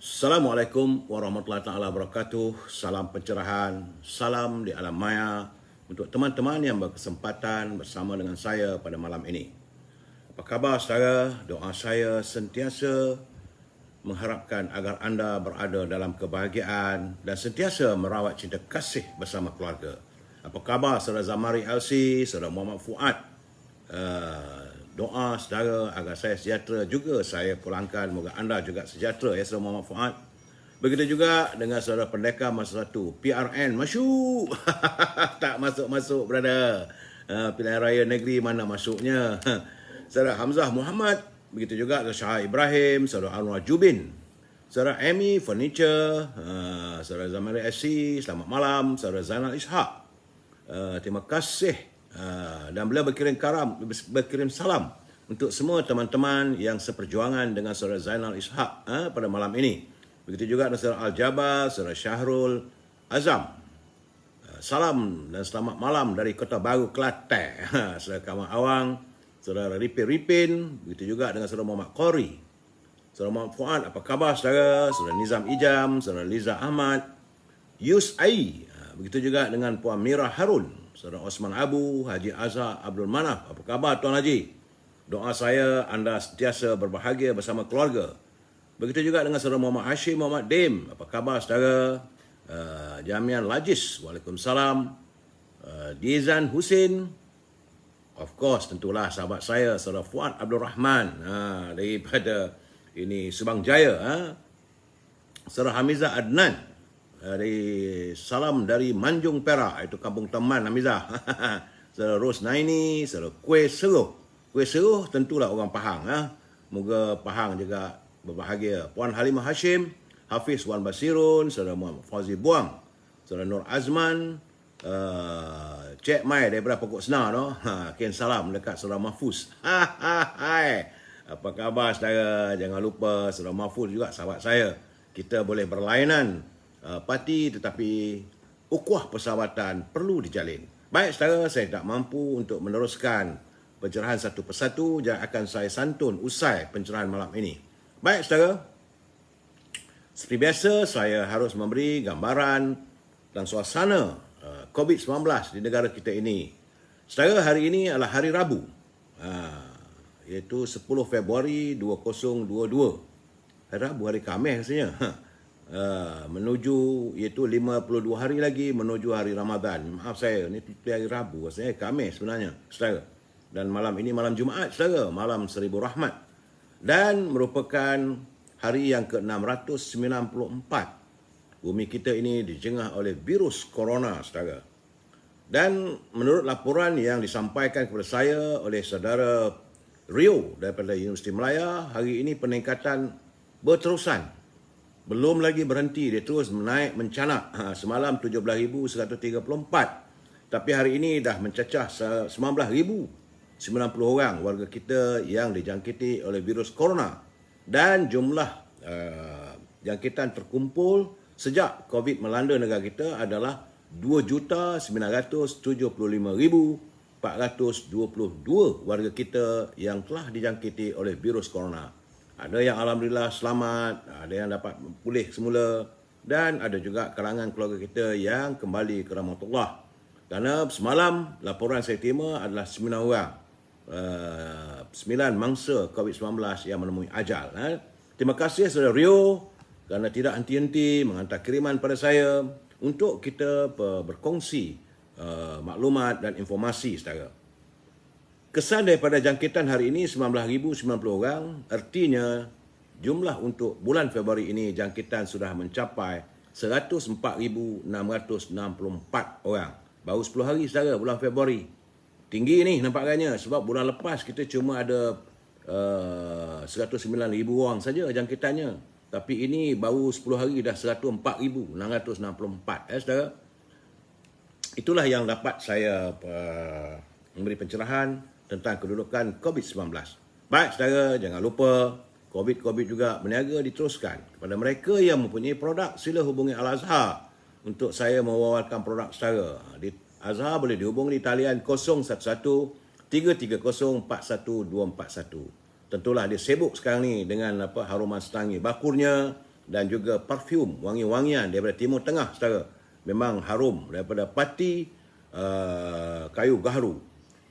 Assalamualaikum warahmatullahi taala wabarakatuh. Salam pencerahan, salam di alam maya untuk teman-teman yang berkesempatan bersama dengan saya pada malam ini. Apa khabar saudara? Doa saya sentiasa mengharapkan agar anda berada dalam kebahagiaan dan sentiasa merawat cinta kasih bersama keluarga. Apa khabar saudara Zamari LC, saudara Muhammad Fuad? Doa saudara agar saya sejahtera juga saya pulangkan. Moga anda juga sejahtera ya saudara Muhammad Fuad. Begitu juga dengan saudara Pendekar masa satu PRN masuk. Tak masuk-masuk brother. Pilihan raya negeri mana masuknya. Saudara Hamzah Muhammad. Begitu juga Syah Ibrahim, saudara Anwar Jubin, saudara Amy Furniture, saudara Zamari SC, selamat malam, saudara Zainal Ishak. Terima kasih. Dan beliau berkirim salam untuk semua teman-teman yang seperjuangan dengan saudara Zainal Ishak pada malam ini. Begitu juga dengan saudara Al-Jabar, saudara Syahrul Azam. Salam dan selamat malam dari Kota Baru, Kelantan. Saudara Kamal Awang, saudara Ripin, begitu juga dengan saudara Muhammad Qori. Saudara Muhammad Fuad, apa khabar saudara? Saudara Nizam Ijam, saudara Liza Ahmad, Yus Ai. Begitu juga dengan Puan Mira Harun, saudara Osman Abu, Haji Azhar Abdul Manaf. Apa khabar Tuan Haji? Doa saya anda sentiasa berbahagia bersama keluarga. Begitu juga dengan saudara Muhammad Hashim Muhammad Dim. Apa khabar saudara? Jamian Lajis, waalaikumsalam. Dizan Husin, of course, tentulah sahabat saya, saudara Fuad Abdul Rahman daripada ini Subang Jaya. Saudara Hamizah Adnan, salam dari Manjung Perak, itu kampung teman Hamizah. Saudara Ros Naini, saudara Kuih Seruh. Kuih Seruh tentulah orang Pahang. Moga Pahang juga berbahagia. Puan Halimah Hashim, Hafiz Wan Basirun, saudara Muhammad Fauzi Buang, saudara Nur Azman, Cik Mai daripada Pokok Senar no. Kirim salam dekat saudara Mahfuz. Hai. Apa khabar saudara? Jangan lupa saudara Mahfuz juga sahabat saya. Kita boleh berlainan parti tetapi ukhuwah persahabatan perlu dijalin. Baik saudara, saya tak mampu untuk meneruskan pencerahan satu persatu dan akan saya santun usai pencerahan malam ini. Baik saudara, seperti biasa saya harus memberi gambaran dan suasana COVID-19 di negara kita ini. Saudara, hari ini adalah hari Rabu, iaitu 10 Februari 2022. Hari Rabu, hari Khamis rasanya. Menuju, iaitu 52 hari lagi menuju hari Ramadan. Maaf saya, ini hari Rabu rasanya, Khamis sebenarnya, saudara. Dan malam ini malam Jumaat, saudara, malam Seribu Rahmat. Dan merupakan hari yang ke-694. Bumi kita ini dijengah oleh virus corona, saudara. Dan menurut laporan yang disampaikan kepada saya oleh saudara Rio daripada Universiti Melaya, hari ini peningkatan berterusan. Belum lagi berhenti, dia terus menaik mencanak. Semalam 17,134. Tapi hari ini dah mencecah 19,090 orang warga kita yang dijangkiti oleh virus corona. Dan jumlah jangkitan terkumpul sejak COVID melanda negara kita adalah 2,975,422 warga kita yang telah dijangkiti oleh virus corona. Ada yang alhamdulillah selamat, ada yang dapat pulih semula dan ada juga kalangan keluarga kita yang kembali ke rahmatullah. Kerana semalam laporan saya terima adalah 9 orang. 9 mangsa COVID-19 yang menemui ajal. Terima kasih saudara Rio kerana tidak henti-henti menghantar kiriman pada saya untuk kita berkongsi maklumat dan informasi saudara. Kesan daripada jangkitan hari ini 19,090 orang, artinya jumlah untuk bulan Februari ini jangkitan sudah mencapai 104,664 orang. Baru 10 hari saudara bulan Februari. Tinggi ni nampaknya sebab bulan lepas kita cuma ada 109,000 orang saja jangkitannya. Tapi ini baru 10 hari dah 104,664 saudara. Itulah yang dapat saya memberi pencerahan tentang kedudukan COVID-19. Baik saudara, jangan lupa COVID juga berniaga diteruskan. Kepada mereka yang mempunyai produk, sila hubungi Al-Azhar untuk saya mewawarkan produk saudara. Di Azhar boleh dihubungi di talian 011-330-41241. Tentulah dia sibuk sekarang ni dengan haruman setangi bakurnya dan juga parfum wangi-wangian daripada Timur Tengah, saudara. Memang harum daripada pati kayu gaharu.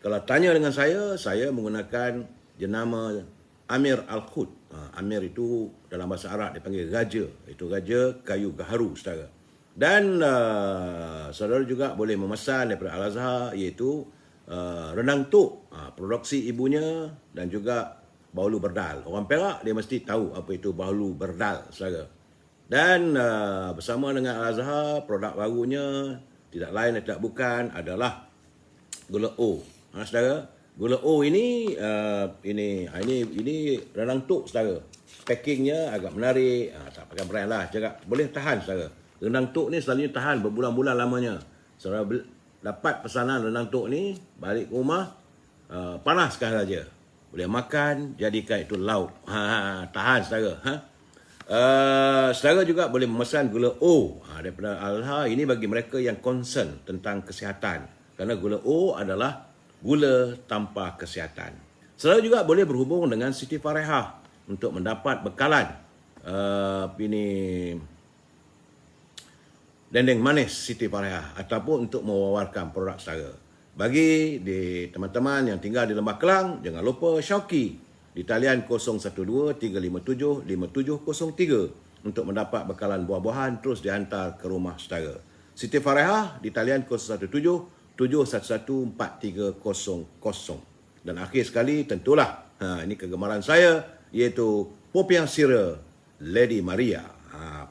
Kalau tanya dengan saya menggunakan jenama Amir Al-Khut. Amir itu dalam bahasa Arab dipanggil raja. Itu raja kayu gaharu, saudara. Dan saudara juga boleh memesan daripada Al-Azhar, iaitu rendang tok, produksi ibunya, dan juga bahulu berdal. Orang Perak dia mesti tahu apa itu bahulu berdal, saudara. Dan bersama dengan Al-Azhar, produk barunya tidak lain dan tidak bukan adalah gula O. Saudara, gula O ini rendang tok, saudara. Packingnya agak menarik, tak pakai brand lah, cakap boleh tahan, saudara. Rendang tok ni selalunya tahan berbulan-bulan lamanya. Saudara dapat pesanan rendang tok ni, balik ke rumah, panaskan saja. Boleh makan, jadikan itu lauk. Tahan, saudara. Saudara juga boleh memesan gula O daripada Al-Azhar. Ini bagi mereka yang concern tentang kesihatan. Kerana gula O adalah gula tanpa kesihatan. Saudara juga boleh berhubung dengan Siti Farehah untuk mendapat bekalan dendeng manis Siti Farehah ataupun untuk mewawarkan produk saudara. Bagi di teman-teman yang tinggal di Lembah Kelang, jangan lupa Syauqi di talian 012-357-5703 untuk mendapat bekalan buah-buahan terus dihantar ke rumah saudara. Siti Farehah di talian 017-711-4300. Dan akhir sekali tentulah, ini kegemaran saya, iaitu popiah sira Lady Maria.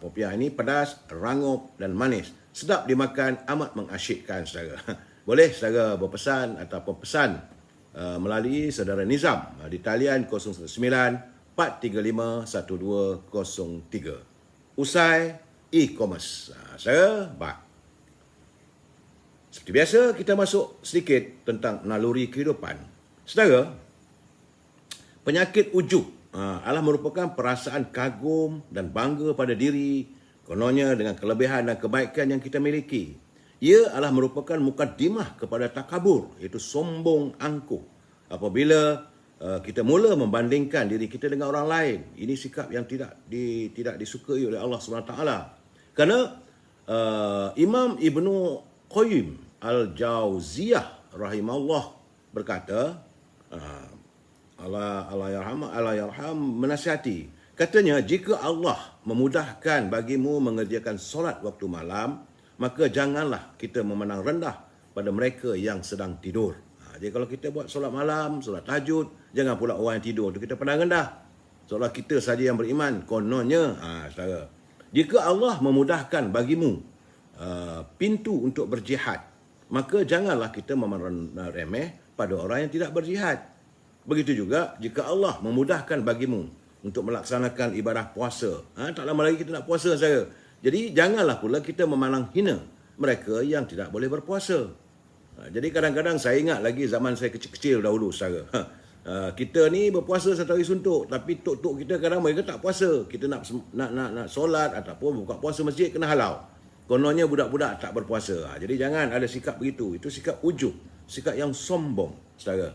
Popiah ini pedas, rangup dan manis. Sedap dimakan, amat mengasyikkan, saudara. Boleh saudara berpesan ataupun pesan melalui saudara Nizam di talian 019-435-1203. Usai e-commerce. Saudara, baik. Seperti biasa, kita masuk sedikit tentang naluri kehidupan. Saudara, penyakit ujub adalah merupakan perasaan kagum dan bangga pada diri, kononnya dengan kelebihan dan kebaikan yang kita miliki. Ia adalah merupakan mukadimah kepada takabur, iaitu sombong angkuh. Apabila kita mula membandingkan diri kita dengan orang lain, ini sikap yang tidak disukai oleh Allah SWT. Kerana Imam Ibnu Qayyim Al-Jauziyah rahimahullah berkata, Allah yarham menasihati. Katanya, jika Allah memudahkan bagimu mengerjakan solat waktu malam, maka janganlah kita memandang rendah pada mereka yang sedang tidur. Jadi kalau kita buat solat malam, solat tahajud, jangan pula orang yang tidur tu kita pandang rendah. Seolah kita saja yang beriman. Kononnya, saudara, jika Allah memudahkan bagimu pintu untuk berjihad, maka janganlah kita memandang remeh pada orang yang tidak berjihad. Begitu juga jika Allah memudahkan bagimu untuk melaksanakan ibadah puasa. Tak lama lagi kita nak puasa, saudara. Jadi janganlah pula kita memandang hina mereka yang tidak boleh berpuasa. Jadi kadang-kadang saya ingat lagi zaman saya kecil-kecil dahulu, saudara. Kita ni berpuasa satu hari suntuk, tapi tok-tok kita kadang mereka tak puasa. Kita nak solat ataupun buka puasa masjid kena halau. Kononnya budak-budak tak berpuasa. Jadi jangan ada sikap begitu. Itu sikap ujub, sikap yang sombong, saudara.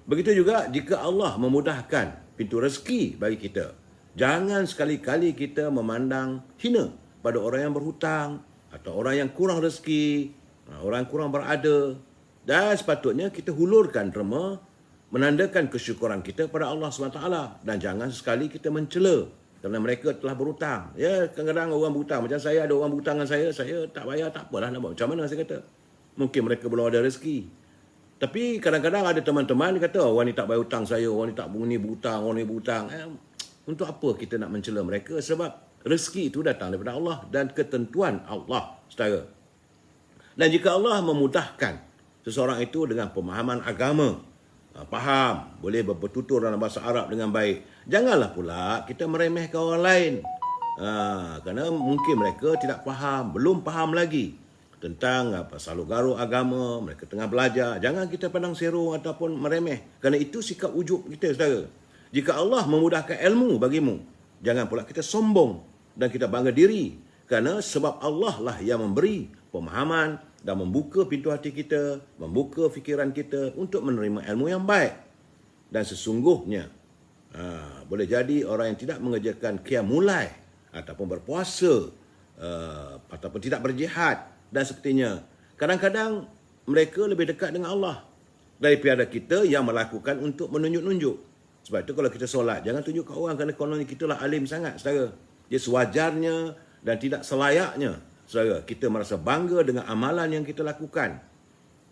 Begitu juga jika Allah memudahkan pintu rezeki bagi kita, jangan sekali-kali kita memandang hina pada orang yang berhutang atau orang yang kurang rezeki, orang yang kurang berada. Dan sepatutnya kita hulurkan derma menandakan kesyukuran kita pada Allah SWT. Dan jangan sekali kita mencela kerana mereka telah berhutang. Ya, kadang-kadang orang berhutang. Macam saya, ada orang berhutang dengan saya tak bayar, tak apalah, nak buat macam mana, saya kata. Mungkin mereka belum ada rezeki. Tapi kadang-kadang ada teman-teman kata, orang ni tak bayar hutang saya, orang ni tak berhutang, orang ni berhutang. Untuk apa kita nak mencela mereka? Sebab rezeki itu datang daripada Allah dan ketentuan Allah, saudara. Dan jika Allah memudahkan seseorang itu dengan pemahaman agama, faham, boleh bertutur dalam bahasa Arab dengan baik, janganlah pula kita meremehkan orang lain. Kerana mungkin mereka tidak faham, belum faham lagi tentang salur-garu agama, mereka tengah belajar. Jangan kita pandang serong ataupun meremeh, kerana itu sikap ujub kita, saudara. Jika Allah memudahkan ilmu bagimu, jangan pula kita sombong dan kita bangga diri, kerana sebab Allah lah yang memberi pemahaman dan membuka pintu hati kita, membuka fikiran kita untuk menerima ilmu yang baik. Dan sesungguhnya boleh jadi orang yang tidak mengerjakan qiyam mulai ataupun berpuasa ataupun tidak berjihad dan sepertinya. Kadang-kadang mereka lebih dekat dengan Allah daripada kita yang melakukan untuk menunjuk-nunjuk. Sebab itu kalau kita solat, jangan tunjuk ke orang kerana kononnya kita lah alim sangat, saudara. Dia sewajarnya dan tidak selayaknya, saudara, kita merasa bangga dengan amalan yang kita lakukan.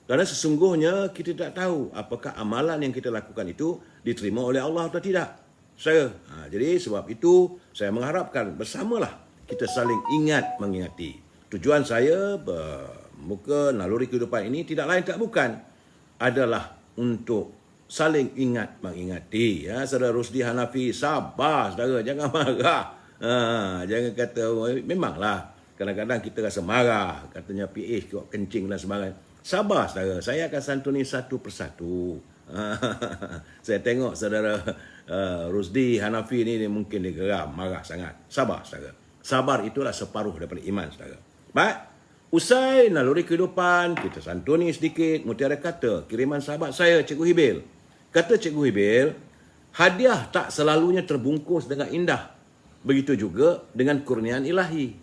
Kerana sesungguhnya kita tidak tahu apakah amalan yang kita lakukan itu diterima oleh Allah atau tidak, saudara. Jadi sebab itu saya mengharapkan bersamalah kita saling ingat mengingati. Tujuan saya bermuka naluri kehidupan ini tidak lain tak bukan adalah untuk saling ingat mengingati. Ya, saudara Rusdi Hanafi, sabar saudara, jangan marah. Jangan kata, memanglah kadang-kadang kita rasa marah, katanya PH kuat kencing dan sebagainya. Sabar saudara, saya akan santuni satu persatu. Saya tengok saudara Rusdi Hanafi ni mungkin dia geram, marah sangat. Sabar saudara. Sabar itulah separuh daripada iman saudara. Baik, usai naluri kehidupan, kita santuni sedikit. Mutiara kata, kiriman sahabat saya, Cikgu Hibil. Kata Cikgu Hibil, hadiah tak selalunya terbungkus dengan indah. Begitu juga dengan kurniaan ilahi.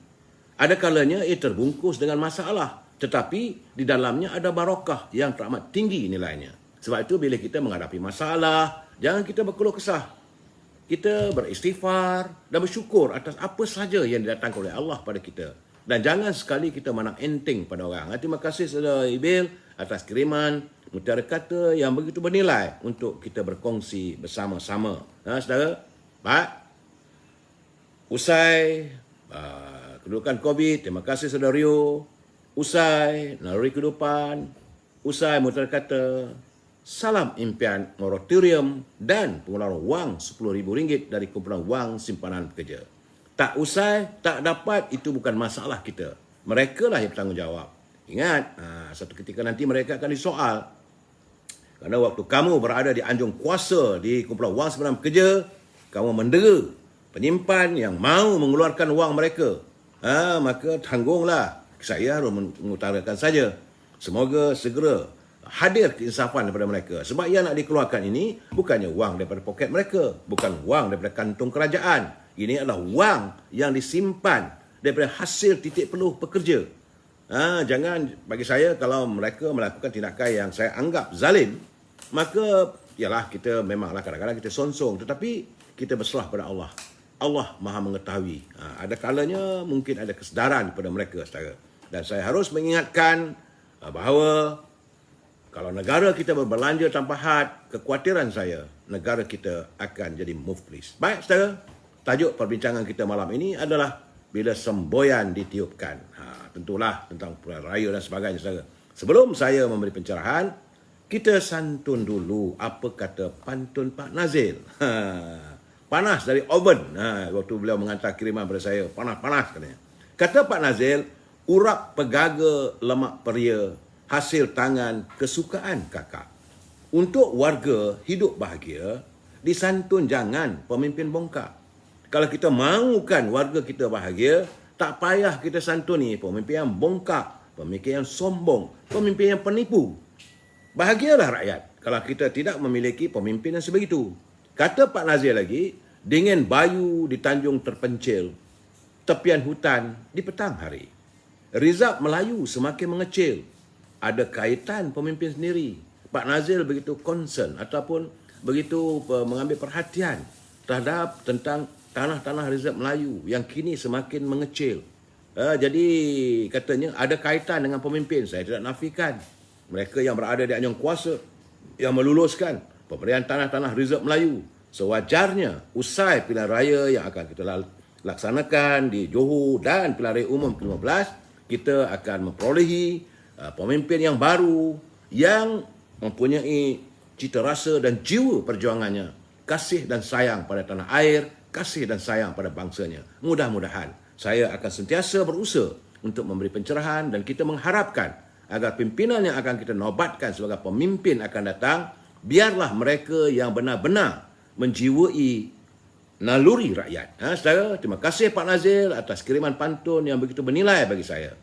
Ada kalanya ia terbungkus dengan masalah, tetapi di dalamnya ada barakah yang teramat tinggi nilainya. Sebab itu bila kita menghadapi masalah, jangan kita berkeluh kesah. Kita beristighfar dan bersyukur atas apa sahaja yang didatangkan oleh Allah pada kita. Dan jangan sekali kita mandang enteng pada orang. Terima kasih saudara Ibil atas kiriman mutiara kata yang begitu bernilai untuk kita berkongsi bersama-sama. Saudara, baik. Usai kedudukan COVID, terima kasih saudara Rio. Usai naluri kehidupan, usai mutiara kata, salam impian moratorium dan pengeluaran wang RM10,000 dari kumpulan wang simpanan pekerja. Tak usai, tak dapat, itu bukan masalah kita. Mereka lah yang bertanggungjawab. Ingat, satu ketika nanti mereka akan disoal. Kerana waktu kamu berada di anjung kuasa di kumpulan wang simpanan pekerja, kamu mendera penyimpan yang mahu mengeluarkan wang mereka. Maka tanggunglah. Saya harus mengutarakan saja. Semoga segera hadir keinsafan daripada mereka. Sebab yang nak dikeluarkan ini bukannya wang daripada poket mereka. Bukan wang daripada kantung kerajaan. Ini adalah wang yang disimpan daripada hasil titik peluh pekerja. Jangan, bagi saya, kalau mereka melakukan tindakan yang saya anggap zalim, maka yalah, kita memanglah kadang-kadang kita sonsong. Tetapi kita berserah pada Allah. Allah Maha mengetahui. Ada kalanya mungkin ada kesedaran pada mereka, saudara. Dan saya harus mengingatkan bahawa kalau negara kita berbelanja tanpa had, kekhawatiran saya, negara kita akan jadi muflis. Baik, saudara. Tajuk perbincangan kita malam ini adalah bila semboyan ditiupkan. Tentulah tentang pilihan raya dan sebagainya, saudara. Sebelum saya memberi pencerahan, kita santun dulu apa kata pantun Pak Nazil. Panas dari oven. Waktu beliau menghantar kiriman pada saya, panas-panas katanya. Kata Pak Nazil, urap pegaga lemak peria, hasil tangan kesukaan kakak. Untuk warga hidup bahagia, disantun jangan pemimpin bongkar. Kalau kita mahukan warga kita bahagia, tak payah kita santuni pemimpin yang bongkak, pemimpin yang sombong, pemimpin yang penipu. Bahagialah rakyat kalau kita tidak memiliki pemimpin yang sebegitu. Kata Pak Nazir lagi, dingin bayu di Tanjung terpencil, tepian hutan di petang hari. Rizab Melayu semakin mengecil. Ada kaitan pemimpin sendiri. Pak Nazir begitu concern ataupun begitu mengambil perhatian terhadap tentang tanah-tanah Rizab Melayu yang kini semakin mengecil. Jadi katanya ada kaitan dengan pemimpin. Saya tidak nafikan. Mereka yang berada di anjung kuasa yang meluluskan pemberian tanah-tanah Rizab Melayu. Sewajarnya usai pilihan raya yang akan kita laksanakan di Johor dan pilihan raya umum ke-15, kita akan memperolehi pemimpin yang baru yang mempunyai cita rasa dan jiwa perjuangannya, kasih dan sayang pada tanah air, kasih dan sayang pada bangsanya. Mudah-mudahan saya akan sentiasa berusaha untuk memberi pencerahan dan kita mengharapkan agar pimpinan yang akan kita nobatkan sebagai pemimpin akan datang, biarlah mereka yang benar-benar menjiwai naluri rakyat. Saudara, terima kasih Pak Nazil atas kiriman pantun yang begitu bernilai bagi saya.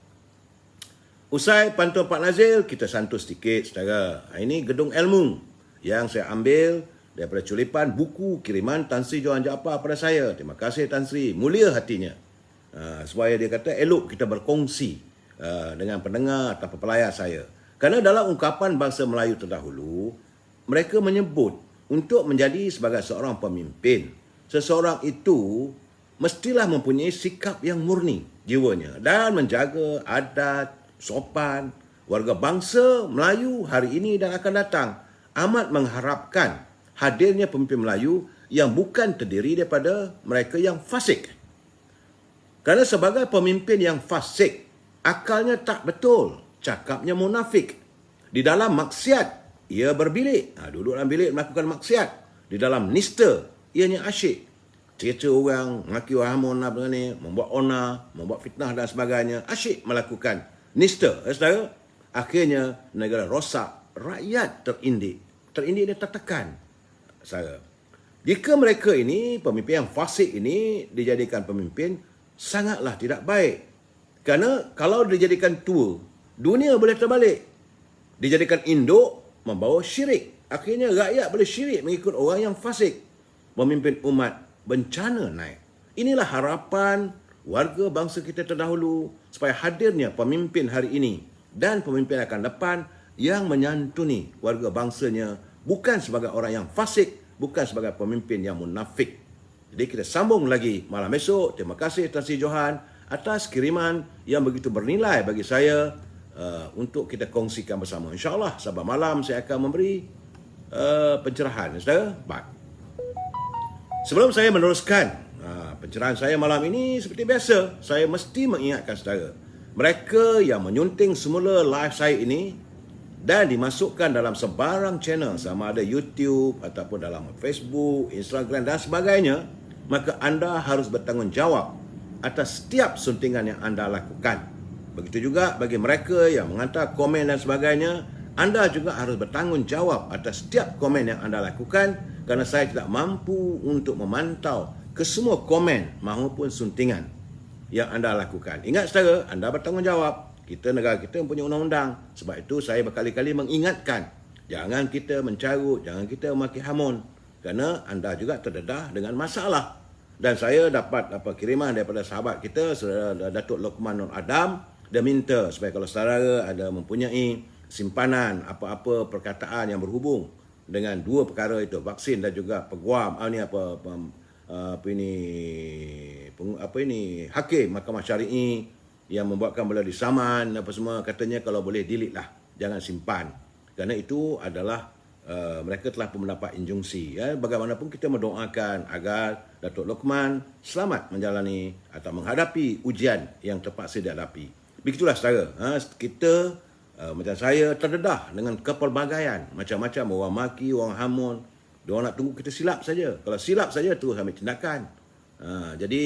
Usai pantun Pak Nazil, kita santun sedikit, saudara. Ini gedung ilmu yang saya ambil daripada culipan buku kiriman Tan Sri Johan Jaafar pada saya. Terima kasih Tan Sri, mulia hatinya. Supaya dia kata elok kita berkongsi dengan pendengar atau pelayar saya. Kerana dalam ungkapan bangsa Melayu terdahulu, mereka menyebut untuk menjadi sebagai seorang pemimpin, seseorang itu mestilah mempunyai sikap yang murni jiwanya dan menjaga adat, sopan. Warga bangsa Melayu hari ini dan akan datang amat mengharapkan hadirnya pemimpin Melayu yang bukan terdiri daripada mereka yang fasik. Kerana sebagai pemimpin yang fasik, akalnya tak betul, cakapnya munafik. Di dalam maksiat, ia berbilik. Duduk dalam bilik melakukan maksiat. Di dalam nista, ianya asyik. Cerita orang, maki orang hamun, membuat onar, membuat fitnah dan sebagainya. Asyik melakukan nista. Saudara, akhirnya negara rosak, rakyat terindik. Terindik dia tertekan. Saudara, jika mereka ini, pemimpin yang fasik ini dijadikan pemimpin, sangatlah tidak baik. Kerana kalau dijadikan tua, dunia boleh terbalik. Dijadikan induk, membawa syirik. Akhirnya rakyat boleh syirik mengikut orang yang fasik. Memimpin umat, bencana naik. Inilah harapan warga bangsa kita terdahulu supaya hadirnya pemimpin hari ini dan pemimpin akan depan yang menyantuni warga bangsanya bukan sebagai orang yang fasik, bukan sebagai pemimpin yang munafik. Jadi kita sambung lagi malam esok. Terima kasih Tan Sri Johan atas kiriman yang begitu bernilai bagi saya untuk kita kongsikan bersama. InsyaAllah sahabat malam saya akan memberi pencerahan. Saudara, bye. Sebelum saya meneruskan pencerahan saya malam ini, seperti biasa, saya mesti mengingatkan saudara, mereka yang menyunting semula live saya ini dan dimasukkan dalam sebarang channel, sama ada YouTube ataupun dalam Facebook, Instagram dan sebagainya, maka anda harus bertanggungjawab atas setiap suntingan yang anda lakukan. Begitu juga bagi mereka yang menghantar komen dan sebagainya, anda juga harus bertanggungjawab atas setiap komen yang anda lakukan, kerana saya tidak mampu untuk memantau kesemua komen maupun suntingan yang anda lakukan. Ingat saudara, anda bertanggungjawab. Negara kita mempunyai undang-undang. Sebab itu saya berkali-kali mengingatkan, jangan kita mencarut, jangan kita memaki hamun, kerana anda juga terdedah dengan masalah. Dan saya dapat kiriman daripada sahabat kita, Saudara Datuk Lokman Nur Adam. Dia minta supaya kalau saudara ada mempunyai simpanan apa-apa perkataan yang berhubung dengan dua perkara itu, vaksin dan juga peguam, hakim Mahkamah Syari'i yang membuatkan bola di saman apa semua, katanya kalau boleh delete lah, jangan simpan. Kerana itu adalah mereka telah pun mendapat injunksi. Bagaimanapun kita mendoakan agar Datuk Lokman selamat menjalani atau menghadapi ujian yang terpaksa dihadapi. Begitulah saudara, kita macam saya terdedah dengan kepelbagaian, macam-macam orang maki, orang hamun. Diorang nak tunggu kita silap saja. Kalau silap saja terus ambil tindakan. Jadi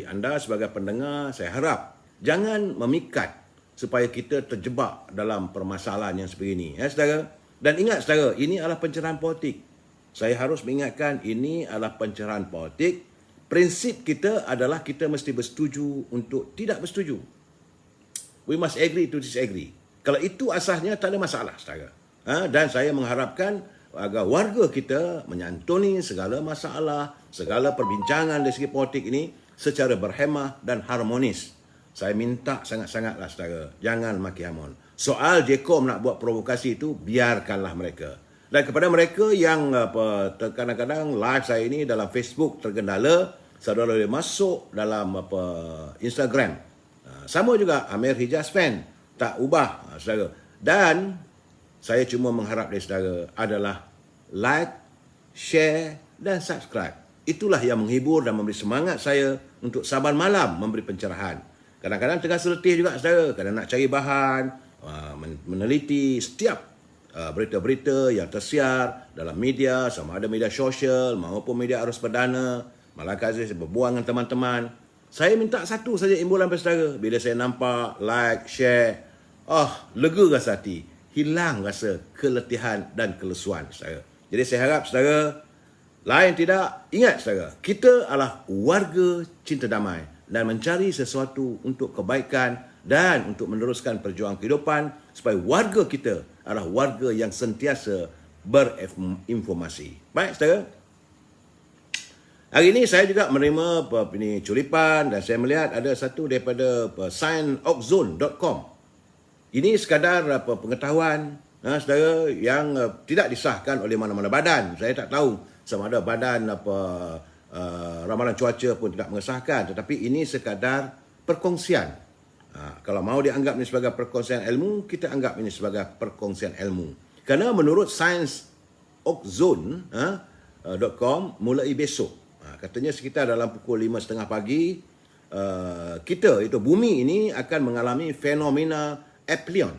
anda sebagai pendengar, saya harap jangan memikat supaya kita terjebak dalam permasalahan yang sebegini, saudara. Dan ingat saudara, ini adalah pencerahan politik. Saya harus mengingatkan, ini adalah pencerahan politik. Prinsip kita adalah kita mesti bersetuju untuk tidak bersetuju. We must agree to disagree. Kalau itu asasnya, tak ada masalah, saudara. Dan saya mengharapkan agar warga kita menyantuni segala masalah, segala perbincangan dari segi politik ini secara berhemah dan harmonis. Saya minta sangat-sangatlah saudara, jangan maki hamun. Soal Jekom nak buat provokasi itu, biarkanlah mereka. Dan kepada mereka yang kadang-kadang live saya ini dalam Facebook tergendala, saudara boleh masuk dalam Instagram. Sama juga Amir Hijaz Fan, tak ubah saudara. Dan saya cuma mengharap dari saudara adalah like, share dan subscribe. Itulah yang menghibur dan memberi semangat saya untuk saban malam memberi pencerahan. Kadang-kadang tengah seletih juga saudara, kadang nak cari bahan, meneliti setiap berita-berita yang tersiar dalam media, sama ada media sosial maupun media arus perdana. Malangkah saya berbuang dengan teman-teman. Saya minta satu saja imbulan pada saudara. Bila saya nampak, like, share, lega rasa hati. Hilang rasa keletihan dan kelesuan saudara. Jadi saya harap saudara, lain tidak, ingat saudara, kita adalah warga cinta damai dan mencari sesuatu untuk kebaikan dan untuk meneruskan perjuangan kehidupan supaya warga kita adalah warga yang sentiasa berinformasi. Baik, saudara. Hari ini saya juga menerima ini curipan dan saya melihat ada satu daripada scienceoxzone.com. Ini sekadar pengetahuan saudara yang tidak disahkan oleh mana-mana badan. Saya tak tahu sama ada badan ramalan cuaca pun tidak mengesahkan, tetapi ini sekadar perkongsian. Kalau mahu dianggap ini sebagai perkongsian ilmu, kita anggap ini sebagai perkongsian ilmu. Kerana menurut scienceoxzone.com mulai besok, katanya sekitar dalam pukul 5.30 pagi, kita, itu bumi ini akan mengalami fenomena Aphelion.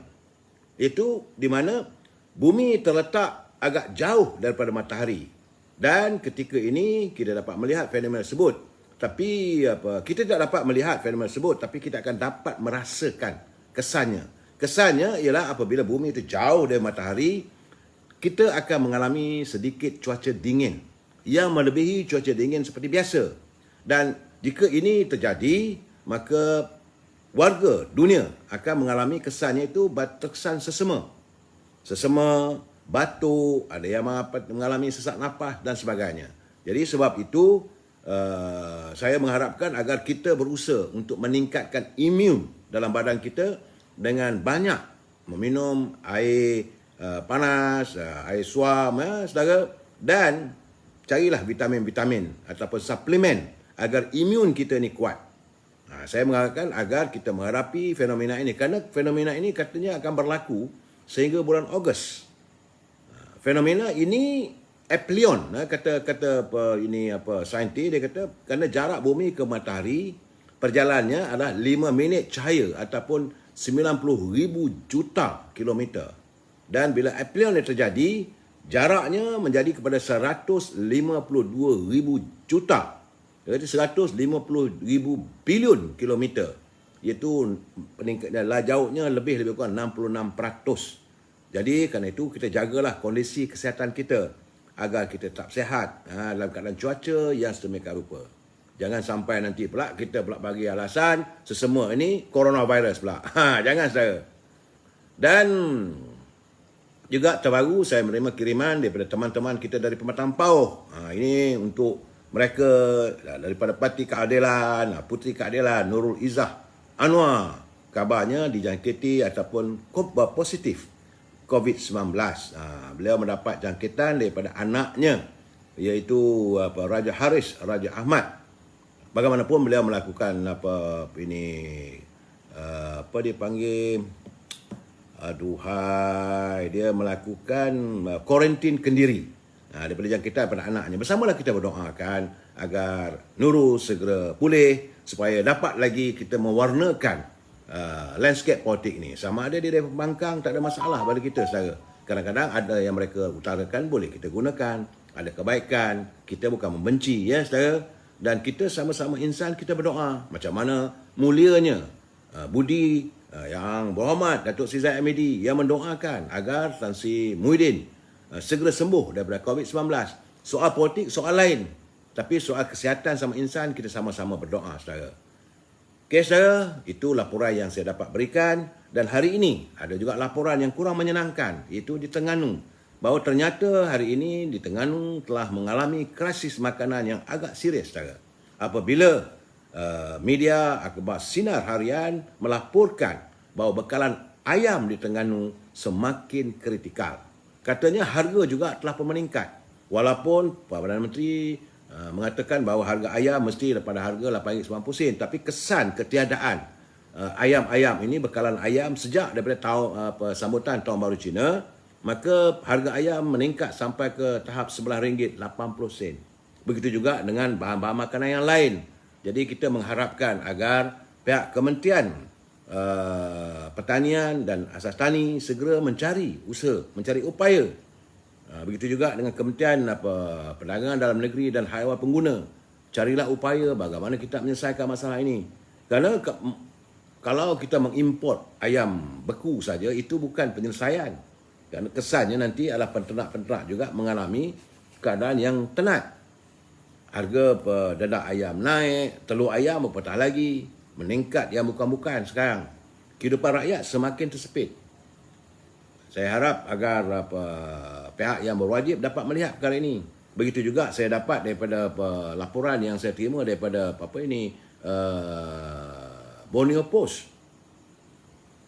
Itu di mana bumi terletak agak jauh daripada matahari. Dan ketika ini kita dapat melihat fenomena tersebut. Tapi kita tidak dapat melihat fenomena tersebut, tapi kita akan dapat merasakan kesannya. Kesannya ialah apabila bumi itu jauh dari matahari, kita akan mengalami sedikit cuaca dingin yang melebihi cuaca dingin seperti biasa. Dan jika ini terjadi, maka warga dunia akan mengalami kesannya itu terkesan sesama. Sesama, batuk, ada yang mengalami sesak nafas dan sebagainya. Jadi sebab itu, saya mengharapkan agar kita berusaha untuk meningkatkan imun dalam badan kita dengan banyak meminum air panas, air suam, saudara, dan carilah vitamin-vitamin ataupun suplemen agar imun kita ni kuat. Saya mengharapkan agar kita menghadapi fenomena ini, kerana fenomena ini katanya akan berlaku sehingga bulan Ogos. Fenomena ini Aphelion, kata saintis dia kata, kerana jarak bumi ke matahari perjalanannya adalah 5 minit cahaya ataupun 90,000 juta kilometer. Dan bila Aphelion ini terjadi, jaraknya menjadi kepada 152,000 juta. Jadi 150,000 bilion kilometer. Iaitu peningkatan jauhnya lebih kurang 66%. Jadi kerana itu kita jagalah kondisi kesihatan kita agar kita tetap sihat dalam keadaan cuaca yang sedemikian rupa. Jangan sampai nanti pula kita pula bagi alasan sesama ini coronavirus pula. Jangan saudara. Dan juga terbaru saya menerima kiriman daripada teman-teman kita dari Pematang Pauh. Ini untuk mereka daripada Parti Keadilan, Puteri Keadilan, Nurul Izzah Anwar. Kabarnya dijangkiti ataupun positif COVID-19. Beliau mendapat jangkitan daripada anaknya, iaitu Raja Haris, Raja Ahmad. Bagaimanapun beliau melakukan dia panggil, dia melakukan kuarantin kendiri daripada jangkitan pada anaknya. Bersamalah kita berdoakan agar Nurul segera pulih supaya dapat lagi kita mewarnakan landscape politik ni. Sama ada dia dari pembangkang, tak ada masalah bagi kita, saudara. Kadang-kadang ada yang mereka utarakan, boleh kita gunakan. Ada kebaikan, kita bukan membenci, ya saudara. Dan kita sama-sama insan, kita berdoa. Macam mana mulianya budi yang berhormat Datuk Seri Zahid Hamidi yang mendoakan agar Tan Sri Muhyiddin segera sembuh daripada COVID-19. Soal politik, soal lain. Tapi soal kesihatan sama insan, kita sama-sama berdoa, saudara. Okey, saudara, itu laporan yang saya dapat berikan. Dan hari ini ada juga laporan yang kurang menyenangkan, iaitu di Terengganu. Bahawa ternyata hari ini di Terengganu telah mengalami krisis makanan yang agak serius, saudara. Apabila media akhbar Sinar Harian melaporkan bahawa bekalan ayam di Terengganu semakin kritikal. Katanya harga juga telah pun meningkat. Walaupun Perdana Menteri mengatakan bahawa harga ayam mesti daripada harga RM8.90, tapi kesan ketiadaan ayam-ayam ini, bekalan ayam sejak daripada sambutan Tahun Baru Cina, maka harga ayam meningkat sampai ke tahap RM11.80. Begitu juga dengan bahan-bahan makanan yang lain. Jadi kita mengharapkan agar pihak Kementerian Pertanian dan Asas Tani segera mencari upaya. Begitu juga dengan Kementerian Perdagangan Dalam Negeri dan Haiwan Pengguna. Carilah upaya bagaimana kita menyelesaikan masalah ini. Kerana kalau kita mengimport ayam beku saja, itu bukan penyelesaian. Kerana kesannya nanti adalah penternak-penternak juga mengalami keadaan yang tenat. Harga dedak ayam naik, telur ayam apatah lagi, meningkat yang bukan-bukan sekarang. Kehidupan rakyat semakin tersepit. Saya harap agar pihak yang berwajib dapat melihat perkara ini. Begitu juga saya dapat daripada laporan yang saya terima daripada Borneo Post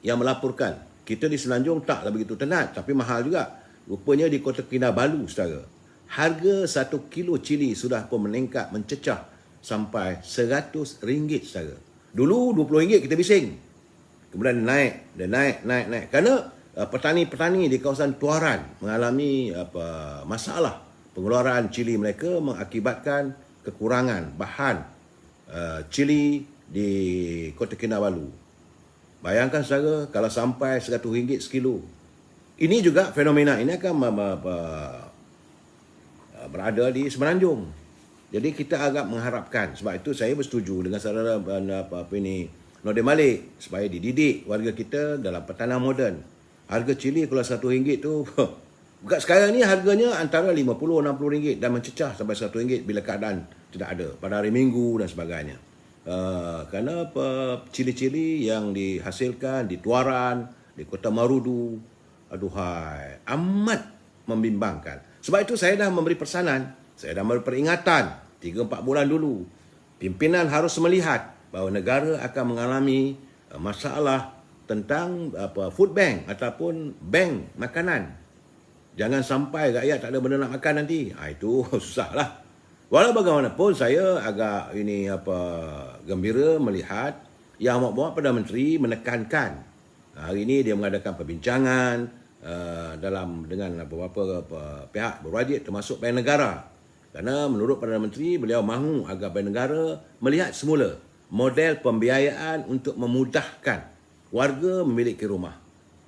yang melaporkan kita di Selanjung taklah begitu tenat tapi mahal juga. Rupanya di Kota Kinabalu, saudara, harga 1 kilo cili sudah pun meningkat mencecah sampai RM100, saudara. Dulu RM20 kita bising. Kemudian naik. Kerana petani-petani di kawasan Tuaran mengalami masalah pengeluaran cili mereka mengakibatkan kekurangan bahan cili di Kota Kinabalu. Bayangkan saudara kalau sampai RM100 sekilo. Ini juga fenomena ini akan berada di Semenanjung. Jadi kita agak mengharapkan, sebab itu saya bersetuju dengan saudara Nordin Malik supaya dididik warga kita dalam pertanian moden. Harga cili kalau RM100 tu bukan sekarang ni harganya antara RM50-60 dan mencecah sampai RM100 bila keadaan tidak ada pada hari Minggu dan sebagainya. Kerana cili-cili yang dihasilkan di Tuaran, di Kota Marudu, aduhai, amat membimbangkan. Sebab itu saya dah memberi pesanan, saya dah memberi peringatan 3-4 bulan dulu. Pimpinan harus melihat bahawa negara akan mengalami masalah tentang food bank ataupun bank makanan. Jangan sampai rakyat tak ada benda nak makan nanti. Itu susahlah. Walau bagaimanapun saya agak gembira melihat yang Amat Perdana Menteri menekankan. Hari ini dia mengadakan perbincangan dengan beberapa pihak berwajib termasuk Bank Negara. Kerana menurut Perdana Menteri beliau mahu agar Bank Negara melihat semula model pembiayaan untuk memudahkan warga memiliki rumah.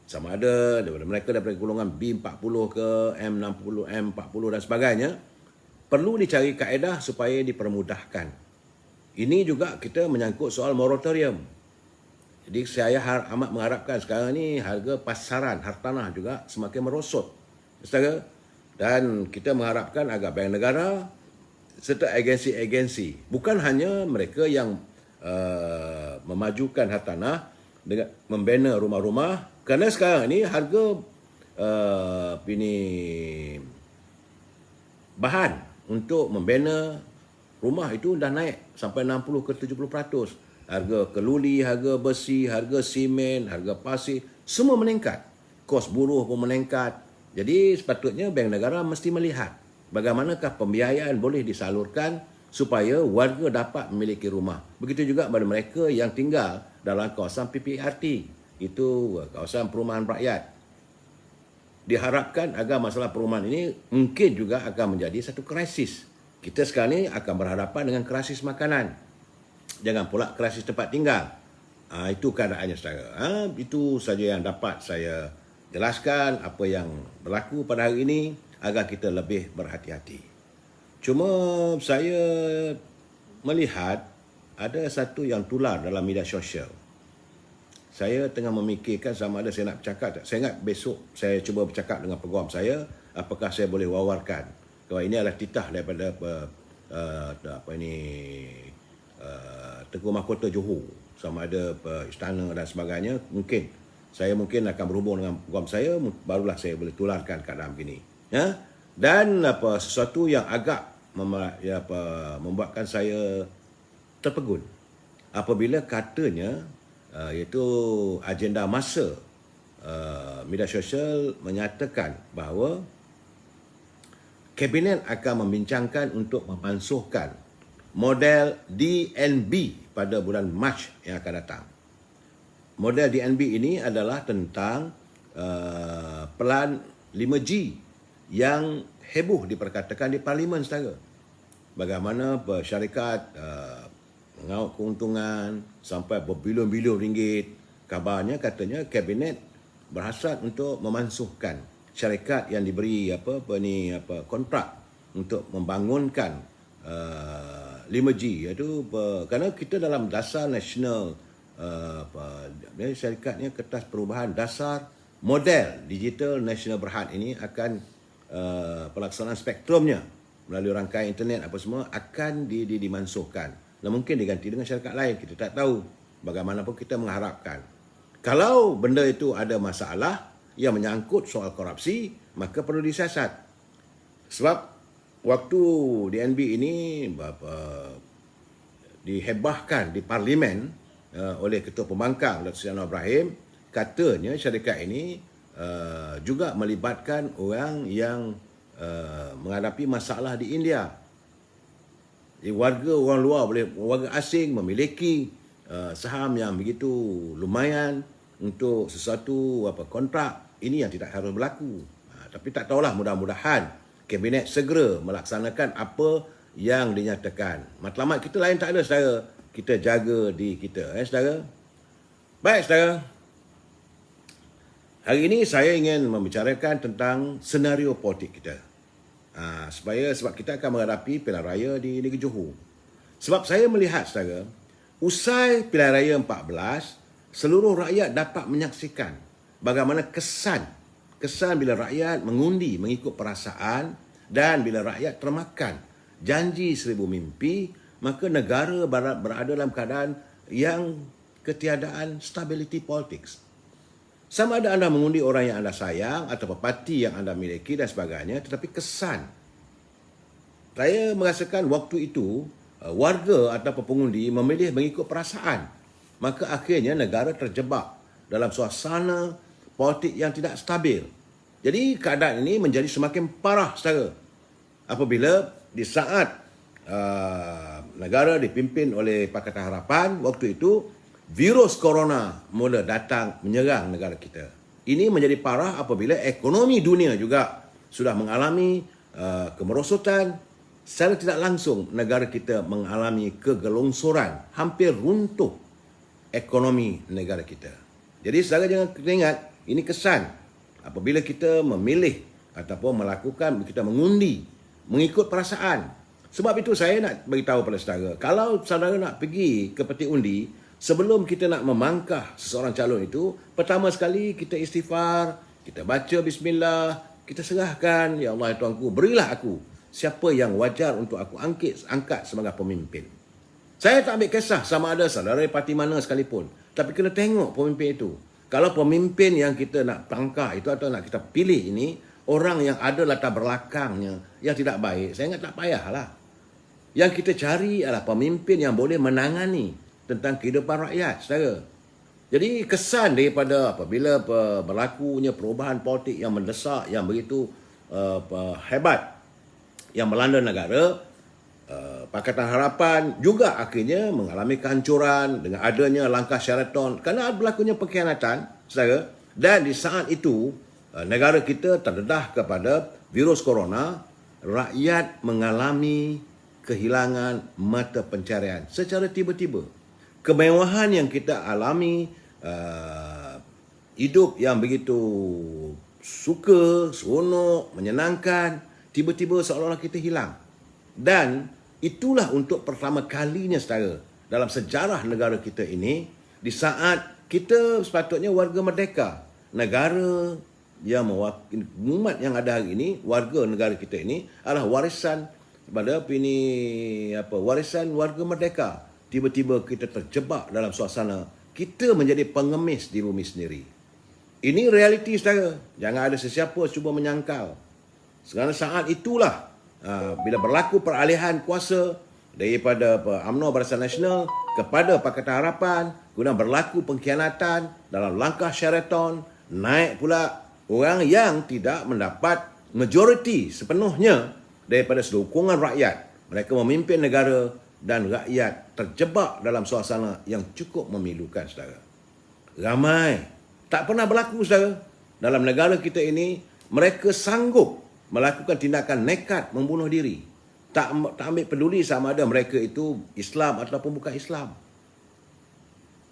Sama ada daripada mereka daripada golongan B40 ke M60, M40 dan sebagainya. Perlu dicari kaedah supaya dipermudahkan. Ini juga kita menyangkut soal moratorium. Jadi saya amat mengharapkan sekarang ni harga pasaran hartanah juga semakin merosot. Saudara, dan kita mengharapkan agar Bank Negara serta agensi-agensi, bukan hanya mereka yang memajukan hartanah dengan membina rumah-rumah, kerana sekarang ni harga bahan untuk membina rumah itu dah naik sampai 60 ke 70%. Harga keluli, harga besi, harga simen, harga pasir, semua meningkat. Kos buruh pun meningkat. Jadi sepatutnya Bank Negara mesti melihat bagaimanakah pembiayaan boleh disalurkan supaya warga dapat memiliki rumah. Begitu juga kepada mereka yang tinggal dalam kawasan PPRT. Itu kawasan perumahan rakyat. Diharapkan agar masalah perumahan ini mungkin juga akan menjadi satu krisis. Kita sekarang ini akan berhadapan dengan krisis makanan. Jangan pula krisis tempat tinggal. Itu keadaannya saudara. Itu saja yang dapat saya jelaskan apa yang berlaku pada hari ini agar kita lebih berhati-hati. Cuma saya melihat ada satu yang tular dalam media sosial. Saya tengah memikirkan sama ada saya nak bercakap. Saya ingat besok saya cuba bercakap dengan peguam saya, apakah saya boleh wawarkan. Kalau ini adalah titah daripada Tengku Mahkota Johor, sama ada istana dan sebagainya. Saya mungkin akan berhubung dengan peguam saya, barulah saya boleh tularkan keadaan begini. Ya? Dan sesuatu yang agak membuatkan saya terpegun apabila katanya iaitu agenda masa media sosial menyatakan bahawa Kabinet akan membincangkan untuk memansuhkan model DNB pada bulan Mac yang akan datang. Model DNB ini adalah tentang pelan 5G yang heboh diperkatakan di Parlimen saudara. Bagaimana syarikat mengaut keuntungan sampai berbilion-bilion ringgit. Kabarnya katanya Kabinet berhasrat untuk memansuhkan syarikat yang diberi kontrak untuk membangunkan 5G, iaitu kerana kita dalam dasar nasional syarikatnya Kertas Perubahan Dasar Model Digital Nasional Berhad ini akan pelaksanaan spektrumnya melalui rangkaian internet apa semua akan dimansuhkan. Dan mungkin diganti dengan syarikat lain, kita tak tahu. Bagaimanapun kita mengharapkan kalau benda itu ada masalah, yang menyangkut soal korupsi, maka perlu disiasat. Sebab waktu DNB ini dihebahkan di Parlimen oleh Ketua Pembangkang Dr. Seri Anwar Ibrahim, katanya syarikat ini juga melibatkan orang yang menghadapi masalah di India. Jadi orang luar warga asing memiliki saham yang begitu lumayan untuk sesuatu kontrak ini yang tidak harus berlaku. Tapi tak tahulah, mudah-mudahan Kabinet segera melaksanakan apa yang dinyatakan. Matlamat kita lain tak ada, saudara. Kita jaga di kita, saudara. Baik, saudara. Hari ini saya ingin membicarakan tentang senario politik kita. Sebab kita akan menghadapi pilihan raya di Negeri Johor. Sebab saya melihat, saudara, usai pilihan raya 14, seluruh rakyat dapat menyaksikan bagaimana kesan bila rakyat mengundi mengikut perasaan, dan bila rakyat termakan janji seribu mimpi, maka negara berada dalam keadaan yang ketiadaan stability politics. Sama ada anda mengundi orang yang anda sayang atau parti yang anda miliki dan sebagainya, tetapi kesan. Saya merasakan waktu itu warga atau pengundi memilih mengikut perasaan. Maka akhirnya negara terjebak dalam suasana politik yang tidak stabil. Jadi keadaan ini menjadi semakin parah, saudara. Apabila di saat negara dipimpin oleh Pakatan Harapan, waktu itu virus corona mula datang menyerang negara kita. Ini menjadi parah apabila ekonomi dunia juga sudah mengalami kemerosotan. Secara tidak langsung negara kita mengalami kegelongsoran, hampir runtuh ekonomi negara kita. Jadi saudara jangan ingat, ini kesan apabila kita memilih ataupun melakukan, kita mengundi mengikut perasaan. Sebab itu saya nak beritahu pada saudara, kalau saudara nak pergi ke peti undi, sebelum kita nak memangkah seseorang calon itu, pertama sekali kita istighfar, kita baca bismillah, kita serahkan, ya Allah ya Tuanku, berilah aku siapa yang wajar untuk aku angkat sebagai pemimpin. Saya tak ambil kisah sama ada saudara parti mana sekalipun, tapi kena tengok pemimpin itu. Kalau pemimpin yang kita nak tangkah itu atau nak kita pilih ini orang yang ada latar belakangnya yang tidak baik, saya ingat tak payahlah. Yang kita cari adalah pemimpin yang boleh menangani tentang kehidupan rakyat, saudara. Jadi kesan daripada apabila berlakunya perubahan politik yang mendesak, yang begitu hebat yang melanda negara, Pakatan Harapan juga akhirnya mengalami kehancuran dengan adanya langkah Sheraton kerana berlakunya pengkhianatan, saudara. Dan di saat itu negara kita terdedah kepada virus corona, rakyat mengalami kehilangan mata pencarian secara tiba-tiba. Kemewahan yang kita alami, hidup yang begitu suka, seronok, menyenangkan, tiba-tiba seolah-olah kita hilang. Dan itulah untuk pertama kalinya, saudara, dalam sejarah negara kita ini, di saat kita sepatutnya warga merdeka, negara yang mewakili umat yang ada hari ini, warga negara kita ini adalah warisan pada warisan warga merdeka. Tiba-tiba kita terjebak dalam suasana kita menjadi pengemis di bumi sendiri. Ini realiti, saudara. Jangan ada sesiapa cuba menyangkal. Sekarang saat itulah bila berlaku peralihan kuasa daripada UMNO Barisan Nasional kepada Pakatan Harapan, guna berlaku pengkhianatan dalam langkah Sheraton, naik pula orang yang tidak mendapat majoriti sepenuhnya daripada sokongan rakyat. Mereka memimpin negara dan rakyat terjebak dalam suasana yang cukup memilukan, saudara. Ramai tak pernah berlaku, saudara. Dalam negara kita ini, mereka sanggup melakukan tindakan nekat membunuh diri. Tak ambil peduli sama ada mereka itu Islam ataupun bukan Islam.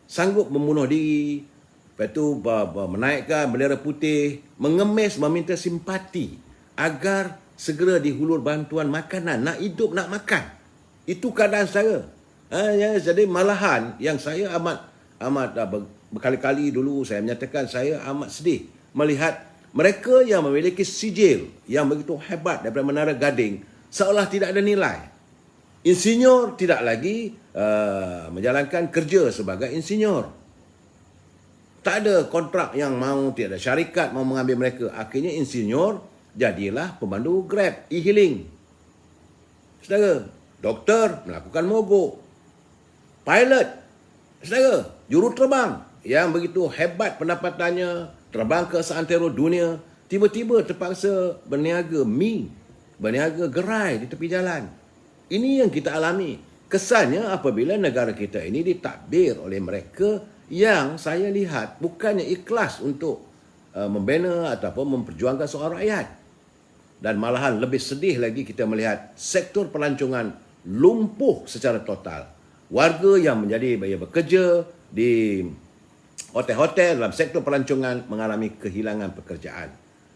Sanggup membunuh diri, lepas itu menaikkan bendera putih, mengemis, meminta simpati agar segera dihulur bantuan makanan, nak hidup, nak makan. Itu keadaan saya. Jadi malahan yang saya amat berkali-kali dulu saya menyatakan saya amat sedih melihat mereka yang memiliki sijil yang begitu hebat daripada Menara Gading seolah tidak ada nilai. Insinyur tidak lagi menjalankan kerja sebagai insinyur. Tak ada kontrak yang mau, tidak ada syarikat mau mengambil mereka. Akhirnya insinyur jadilah pemandu Grab, e-hailing. Saudara, doktor melakukan mogok. Pilot, saudara, juruterbang yang begitu hebat pendapatannya, terbang ke seantero dunia, tiba-tiba terpaksa berniaga berniaga gerai di tepi jalan. Ini yang kita alami. Kesannya apabila negara kita ini ditadbir oleh mereka yang saya lihat bukannya ikhlas untuk membina ataupun memperjuangkan seorang rakyat. Dan malahan lebih sedih lagi kita melihat sektor pelancongan lumpuh secara total. Warga yang menjadi bekerja di hotel-hotel dalam sektor pelancongan mengalami kehilangan pekerjaan.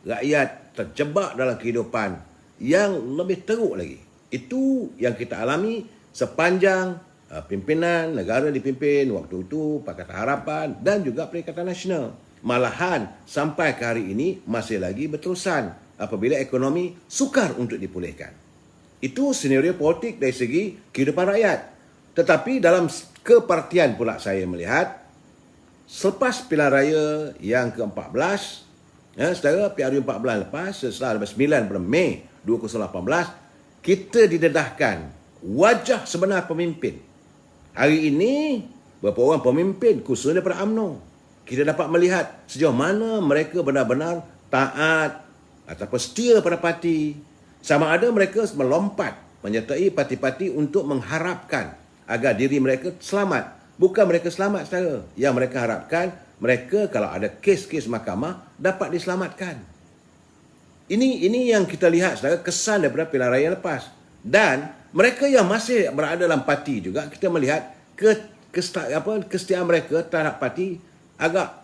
Rakyat terjebak dalam kehidupan yang lebih teruk lagi. Itu yang kita alami sepanjang pimpinan negara dipimpin waktu itu Pakatan Harapan dan juga Perikatan Nasional. Malahan sampai ke hari ini masih lagi berterusan apabila ekonomi sukar untuk dipulihkan. Itu senario politik dari segi kehidupan rakyat. Tetapi dalam kepartian pula saya melihat selepas pilihan raya yang ke-14, saudara, PRU 14 lepas, setelah 9 bulan Mei 2018, kita didedahkan wajah sebenar pemimpin. Hari ini, beberapa orang pemimpin, khususnya daripada UMNO, kita dapat melihat sejauh mana mereka benar-benar taat ataupun setia pada parti. Sama ada mereka melompat menyertai parti-parti untuk mengharapkan agar diri mereka selamat. Bukan mereka selamat, saudara. Yang mereka harapkan, mereka kalau ada kes-kes mahkamah, dapat diselamatkan. Ini yang kita lihat, saudara, kesan daripada pilihan raya lepas. Dan mereka yang masih berada dalam parti juga, kita melihat kesetiaan mereka terhadap parti agak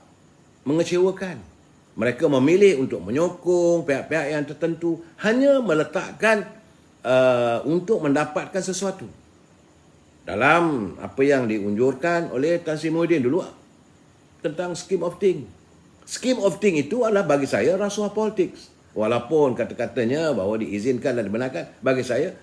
mengecewakan. Mereka memilih untuk menyokong pihak-pihak yang tertentu hanya meletakkan untuk mendapatkan sesuatu. Dalam apa yang diunjurkan oleh Tan Sri Muhyiddin dulu tentang scheme of thing. Scheme of thing itu adalah bagi saya rasuah politik. Walaupun kata-katanya bahawa diizinkan dan dibenarkan, bagi saya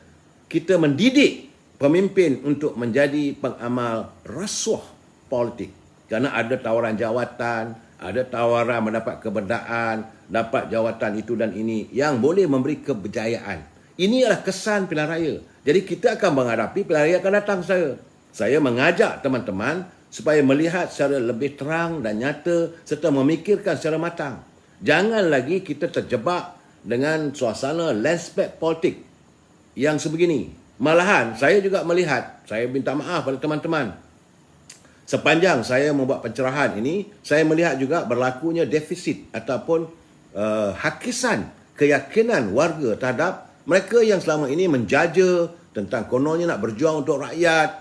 kita mendidik pemimpin untuk menjadi pengamal rasuah politik. Kerana ada tawaran jawatan, ada tawaran mendapat keberdaan, dapat jawatan itu dan ini yang boleh memberi kebejayaan. Ini adalah kesan pilihan raya. Jadi kita akan menghadapi pilihan raya akan datang, Saya mengajak teman-teman supaya melihat secara lebih terang dan nyata serta memikirkan secara matang. Jangan lagi kita terjebak dengan suasana landscape politik yang sebegini. Malahan saya juga melihat, saya minta maaf pada teman-teman, sepanjang saya membuat pencerahan ini, saya melihat juga berlakunya defisit ataupun hakisan keyakinan warga terhadap mereka yang selama ini menjaja tentang kononnya nak berjuang untuk rakyat,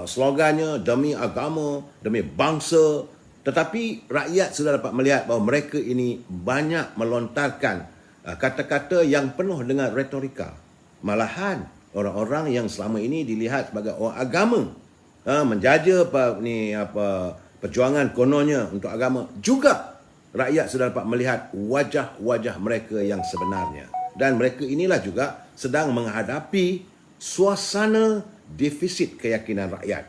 slogannya demi agama, demi bangsa. Tetapi rakyat sudah dapat melihat bahawa mereka ini banyak melontarkan kata-kata yang penuh dengan retorika. Malahan orang-orang yang selama ini dilihat sebagai orang agama, menjaja perjuangan kononnya untuk agama, juga rakyat sudah dapat melihat wajah-wajah mereka yang sebenarnya. Dan mereka inilah juga sedang menghadapi suasana defisit keyakinan rakyat.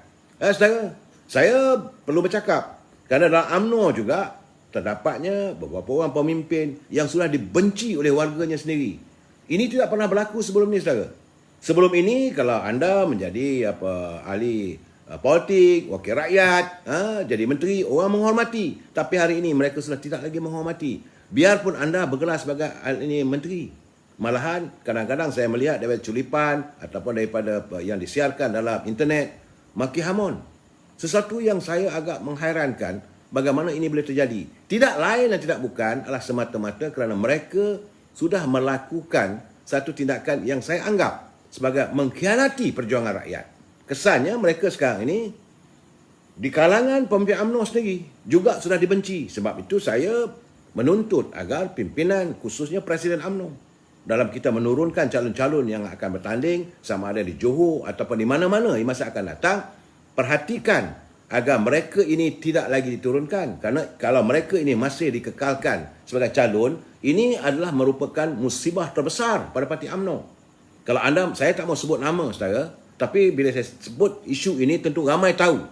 Saudara, saya perlu bercakap, kerana dalam UMNO juga terdapatnya beberapa orang pemimpin yang sudah dibenci oleh warganya sendiri. Ini tidak pernah berlaku sebelum ini, saudara. Sebelum ini, kalau anda menjadi ahli politik, wakil rakyat, jadi menteri, orang menghormati. Tapi hari ini mereka sudah tidak lagi menghormati. Biarpun anda bergelar sebagai menteri. Malahan kadang-kadang saya melihat daripada culipan ataupun daripada yang disiarkan dalam internet, maki hamun. Sesuatu yang saya agak menghairankan bagaimana ini boleh terjadi. Tidak lain dan tidak bukan adalah semata-mata kerana mereka sudah melakukan satu tindakan yang saya anggap sebagai mengkhianati perjuangan rakyat. Kesannya mereka sekarang ini di kalangan pemimpin UMNO sendiri juga sudah dibenci. Sebab itu saya menuntut agar pimpinan, khususnya Presiden UMNO, dalam kita menurunkan calon-calon yang akan bertanding, sama ada di Johor ataupun di mana-mana di masa akan datang, perhatikan agar mereka ini tidak lagi diturunkan. Kerana kalau mereka ini masih dikekalkan sebagai calon, ini adalah merupakan musibah terbesar pada parti UMNO. Kalau saya tak mau sebut nama, saudara, tapi bila saya sebut isu ini tentu ramai tahu.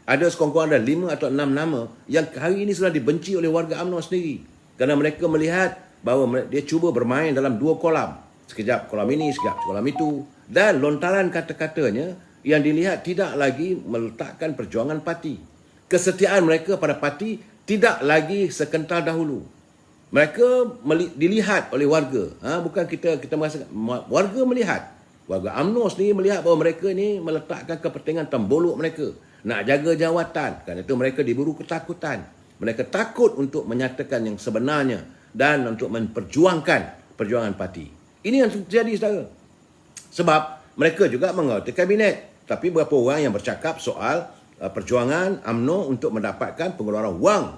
Ada sekurang-kurang ada 5 atau 6 nama yang hari ini sudah dibenci oleh warga UMNO sendiri. Kerana mereka melihat bahawa dia cuba bermain dalam 2 kolam. Sekejap kolam ini, sekejap kolam itu. Dan lontaran kata-katanya yang dilihat tidak lagi meletakkan perjuangan parti. Kesetiaan mereka pada parti tidak lagi sekental dahulu. Mereka dilihat oleh warga. Bukan kita merasa, warga melihat. Warga UMNO sendiri melihat bahawa mereka ini meletakkan kepentingan tembolok mereka. Nak jaga jawatan. Kerana itu mereka diburu ketakutan. Mereka takut untuk menyatakan yang sebenarnya dan untuk memperjuangkan perjuangan parti. Ini yang terjadi, saudara. Sebab mereka juga mengawal kabinet. Tapi beberapa orang yang bercakap soal perjuangan UMNO untuk mendapatkan pengeluaran wang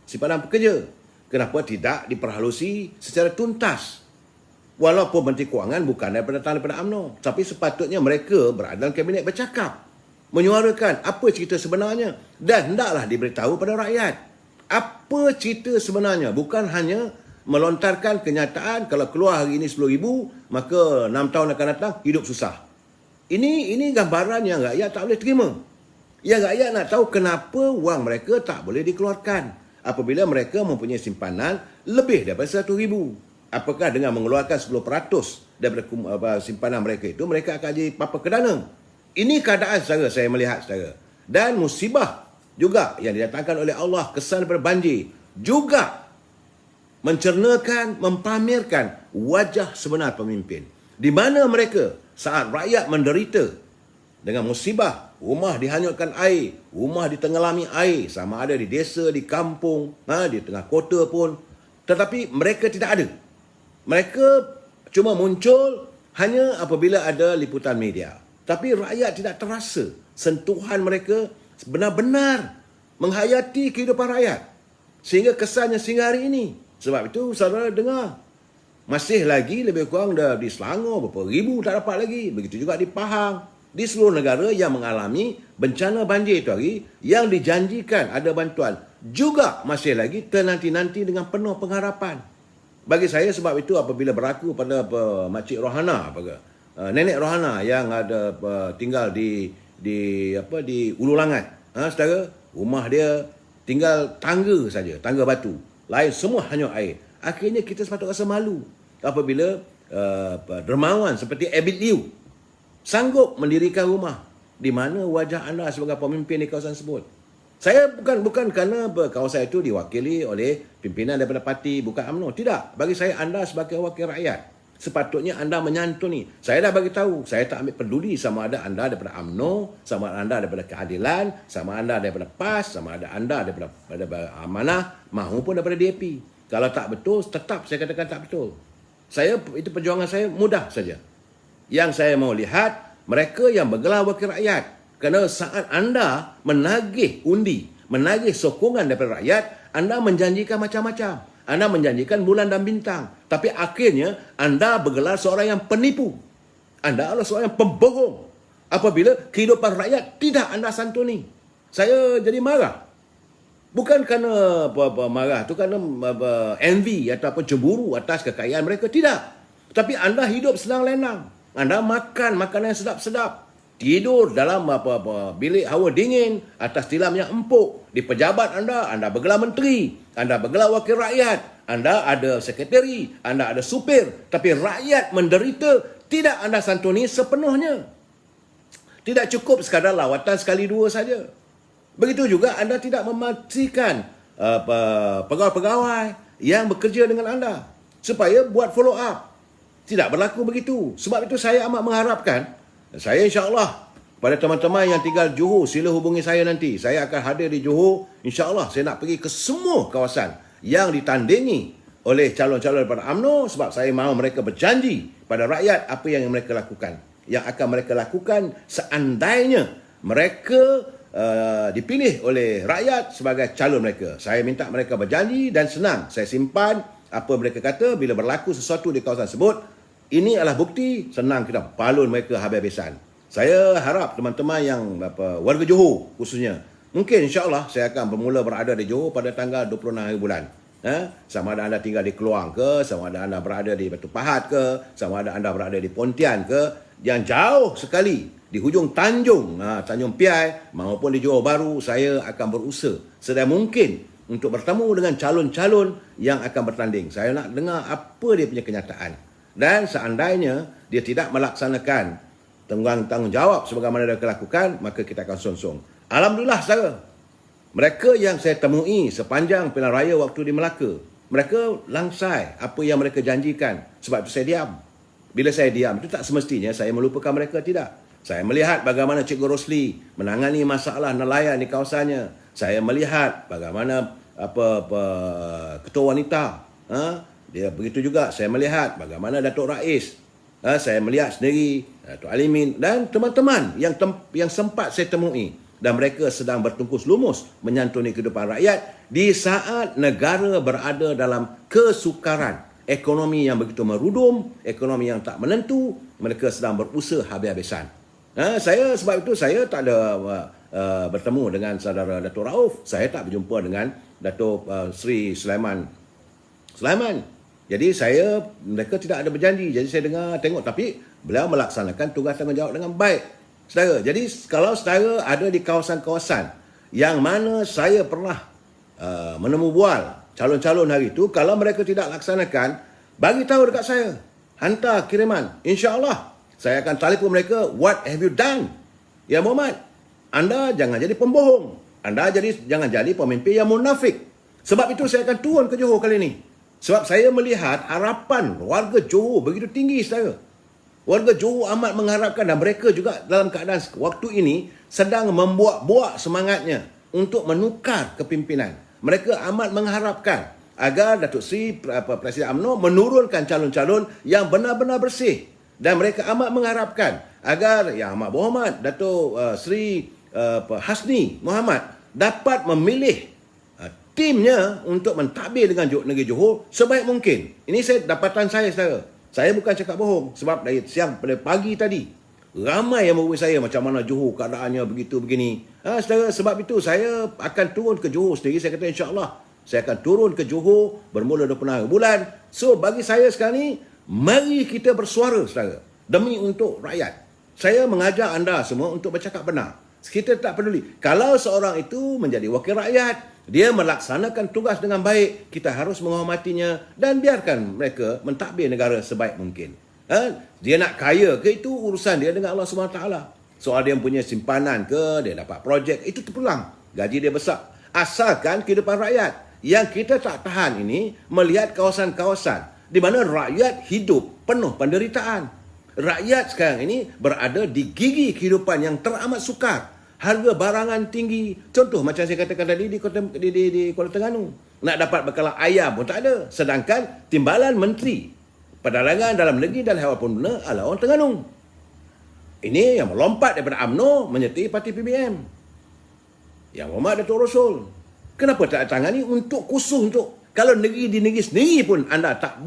simpanan pekerja. Kenapa tidak diperhalusi secara tuntas? Walaupun Menteri Kewangan bukan daripada UMNO. Tapi sepatutnya mereka berada dalam kabinet bercakap. Menyuarakan apa cerita sebenarnya. Dan hendaklah diberitahu pada rakyat. Apa cerita sebenarnya. Bukan hanya melontarkan kenyataan kalau keluar hari ini 10,000, maka 6 tahun akan datang hidup susah. Ini gambaran yang rakyat tak boleh terima. Yang rakyat nak tahu kenapa wang mereka tak boleh dikeluarkan apabila mereka mempunyai simpanan lebih daripada 100,000. Apakah dengan mengeluarkan 10% daripada simpanan mereka itu, mereka akan jadi papa kedana? Ini keadaan saya melihat, saudara. Dan musibah juga yang didatangkan oleh Allah, kesan daripada banjir, juga mencernakan, mempamerkan wajah sebenar pemimpin. Di mana mereka saat rakyat menderita dengan musibah, rumah dihanyutkan air, rumah ditenggelami air, sama ada di desa, di kampung, di tengah kota pun. Tetapi mereka tidak ada. Mereka cuma muncul hanya apabila ada liputan media. Tapi rakyat tidak terasa sentuhan mereka benar-benar menghayati kehidupan rakyat. Sehingga kesannya sehingga hari ini. Sebab itu saudara dengar, masih lagi lebih kurang dah di Selangor berapa ribu tak dapat lagi. Begitu juga di Pahang. Di seluruh negara yang mengalami bencana banjir itu hari, yang dijanjikan ada bantuan, juga masih lagi ternanti-nanti dengan penuh pengharapan. Bagi saya sebab itu apabila berlaku pada Makcik Rohana, Nenek Rohana yang ada tinggal di Ulu Langat, saudara, rumah dia tinggal tangga saja, tangga batu. Lain semua hanyut air. Akhirnya kita sepatutnya rasa malu apabila dermawan seperti Abid Liu sanggup mendirikan rumah. Di mana wajah anda sebagai pemimpin di kawasan tersebut? Saya bukan kerana kawasan itu diwakili oleh pimpinan daripada parti, bukan UMNO. Tidak. Bagi saya, anda sebagai wakil rakyat, sepatutnya anda menyantuni. Saya dah bagi tahu, saya tak ambil peduli sama ada anda daripada UMNO, sama ada anda daripada Keadilan, sama anda daripada PAS, sama ada anda daripada Amanah, mahupun daripada DAP. Kalau tak betul, tetap saya katakan tak betul. Itu perjuangan saya mudah saja. Yang saya mau lihat, mereka yang bergelar wakil rakyat. Kerana saat anda menagih undi, menagih sokongan daripada rakyat, anda menjanjikan macam-macam. Anda menjanjikan bulan dan bintang. Tapi akhirnya, anda bergelar seorang yang penipu. Anda adalah seorang yang pembohong. Apabila kehidupan rakyat tidak anda santuni. Saya jadi marah. Bukan kerana marah itu kerana envy ataupun cemburu atas kekayaan mereka. Tidak. Tapi anda hidup senang lenang. Anda makan makanan yang sedap-sedap. Tidur dalam bilik hawa dingin atas tilam yang empuk. Di pejabat anda bergelar menteri, anda bergelar wakil rakyat, anda ada sekretari, anda ada supir. Tapi rakyat menderita, tidak anda santuni sepenuhnya. Tidak cukup sekadar lawatan sekali dua saja. Begitu juga anda tidak memastikan pegawai-pegawai yang bekerja dengan anda supaya buat follow up. Tidak berlaku begitu. Sebab itu saya amat mengharapkan, saya insya-Allah pada teman-teman yang tinggal Johor, sila hubungi saya nanti. Saya akan hadir di Johor. InsyaAllah saya nak pergi ke semua kawasan yang ditandingi oleh calon-calon daripada UMNO, sebab saya mahu mereka berjanji pada rakyat apa yang mereka lakukan. Yang akan mereka lakukan seandainya mereka dipilih oleh rakyat sebagai calon mereka. Saya minta mereka berjanji dan senang. Saya simpan apa mereka kata bila berlaku sesuatu di kawasan tersebut. Ini adalah bukti, senang kita balun mereka habis-habisan. Saya harap teman-teman yang warga Johor khususnya, mungkin insya-Allah saya akan bermula berada di Johor pada tanggal 26 hari bulan. Sama ada anda tinggal di Keluang ke, sama ada anda berada di Batu Pahat ke, sama ada anda berada di Pontian ke, yang jauh sekali di hujung Tanjung, Tanjung Piai maupun di Johor Bahru, saya akan berusaha sedaya mungkin untuk bertemu dengan calon-calon yang akan bertanding. Saya nak dengar apa dia punya kenyataan. Dan seandainya dia tidak melaksanakan tanggungjawab sebagaimana dia lakukan, maka kita akan sonsong. Alhamdulillah saudara, mereka yang saya temui sepanjang pilihan raya waktu di Melaka, mereka langsai apa yang mereka janjikan. Sebab itu saya diam. Bila saya diam, itu tak semestinya saya melupakan mereka, tidak. Saya melihat bagaimana Cikgu Rosli menangani masalah nelayan di kawasannya. Saya melihat bagaimana ketua wanita. Dia begitu juga. Saya melihat bagaimana Datuk Rais. Saya melihat sendiri Datuk Alimin dan teman-teman yang sempat saya temui. Dan mereka sedang bertungkus lumus menyantuni kehidupan rakyat di saat negara berada dalam kesukaran. Ekonomi yang begitu merudum, ekonomi yang tak menentu, mereka sedang berusaha habis-habisan. Sebab itu saya tak ada bertemu dengan saudara Datuk Rauf. Saya tak berjumpa dengan Datuk Sri Sulaiman. Jadi mereka tidak ada berjanji. Jadi saya tengok tapi beliau melaksanakan tugas tanggungjawab dengan baik. Saudara, jadi kalau saudara ada di kawasan-kawasan yang mana saya pernah menemu bual calon-calon hari itu, kalau mereka tidak laksanakan, bagi tahu dekat saya. Hantar kiriman. InsyaAllah, saya akan telefon mereka, what have you done? Ya Muhammad, anda jangan jadi pembohong. Anda jangan jadi pemimpin yang munafik. Sebab itu saya akan turun ke Johor kali ini. Sebab saya melihat harapan warga Johor begitu tinggi, saudara. Warga Johor amat mengharapkan dan mereka juga dalam keadaan waktu ini sedang membuat semangatnya untuk menukar kepimpinan. Mereka amat mengharapkan agar Datuk Seri Presiden UMNO menurunkan calon-calon yang benar-benar bersih. Dan mereka amat mengharapkan agar Yang Amat Berhormat Datuk Seri Hasni Muhammad dapat memilih timnya untuk mentadbir dengan negeri Johor sebaik mungkin. Ini dapatan saya, saudara. Saya bukan cakap bohong. Sebab dari siang pada pagi tadi, ramai yang menghubungi saya macam mana Johor keadaannya begitu begini. Saudara, sebab itu saya akan turun ke Johor sendiri. Saya kata insyaAllah saya akan turun ke Johor bermula 26 bulan. So bagi saya sekarang ni, mari kita bersuara, saudara, demi untuk rakyat. Saya mengajak anda semua untuk bercakap benar. Kita tak peduli. Kalau seorang itu menjadi wakil rakyat, dia melaksanakan tugas dengan baik, kita harus menghormatinya dan biarkan mereka mentadbir negara sebaik mungkin. Dia nak kaya ke, itu urusan dia dengan Allah SWT. Soal dia punya simpanan ke, dia dapat projek, itu terpulang. Gaji dia besar. Asalkan kehidupan rakyat. Yang kita tak tahan ini, melihat kawasan-kawasan di mana rakyat hidup penuh penderitaan. Rakyat sekarang ini berada di gigi kehidupan yang teramat sukar. Harga barangan tinggi. Contoh macam saya katakan tadi di Kuala Terengganu. Nak dapat bekalan ayam pun tak ada. Sedangkan timbalan Menteri Perdagangan Dalam Negeri dan Haiwan Pemula adalah orang Terengganu. Ini yang melompat daripada UMNO menyertai parti PBM. Yang Muhammad Datuk Rasul. Kenapa tak tangani untuk khusus untuk kalau di negeri sendiri pun anda tak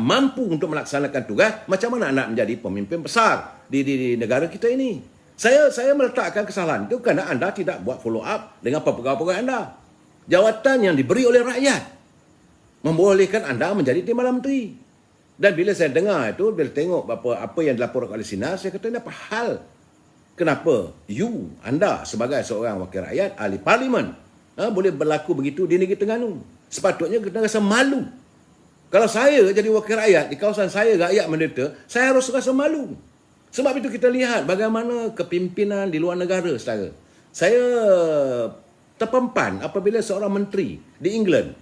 mampu untuk melaksanakan tugas, macam mana anda menjadi pemimpin besar di negara kita ini? Saya meletakkan kesalahan itu kerana anda tidak buat follow up dengan pegawai-pegawai anda. Jawatan yang diberi oleh rakyat membolehkan anda menjadi timbalan menteri. Dan bila saya dengar itu, bila tengok apa yang dilaporkan oleh Sinar, saya kata ini apa hal? Kenapa anda sebagai seorang wakil rakyat, ahli parlimen, boleh berlaku begitu di negeri Terengganu? Sepatutnya kita rasa malu. Kalau saya jadi wakil rakyat di kawasan saya, rakyat menderita, saya harus rasa malu. Sebab itu kita lihat bagaimana kepimpinan di luar negara, saudara. Saya terpempan apabila seorang menteri di England,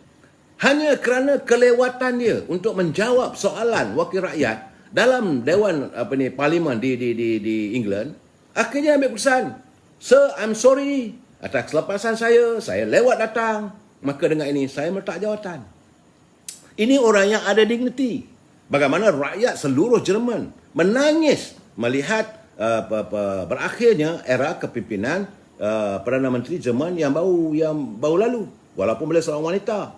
hanya kerana kelewatan dia untuk menjawab soalan wakil rakyat dalam Dewan Parlimen di England, akhirnya ambil keputusan, Sir, I'm sorry atas kelepasan saya lewat datang. Maka dengan ini, saya meletak jawatan. Ini orang yang ada dignity. Bagaimana rakyat seluruh Jerman menangis melihat berakhirnya era kepimpinan Perdana Menteri Jerman yang baru lalu. Walaupun beliau seorang wanita.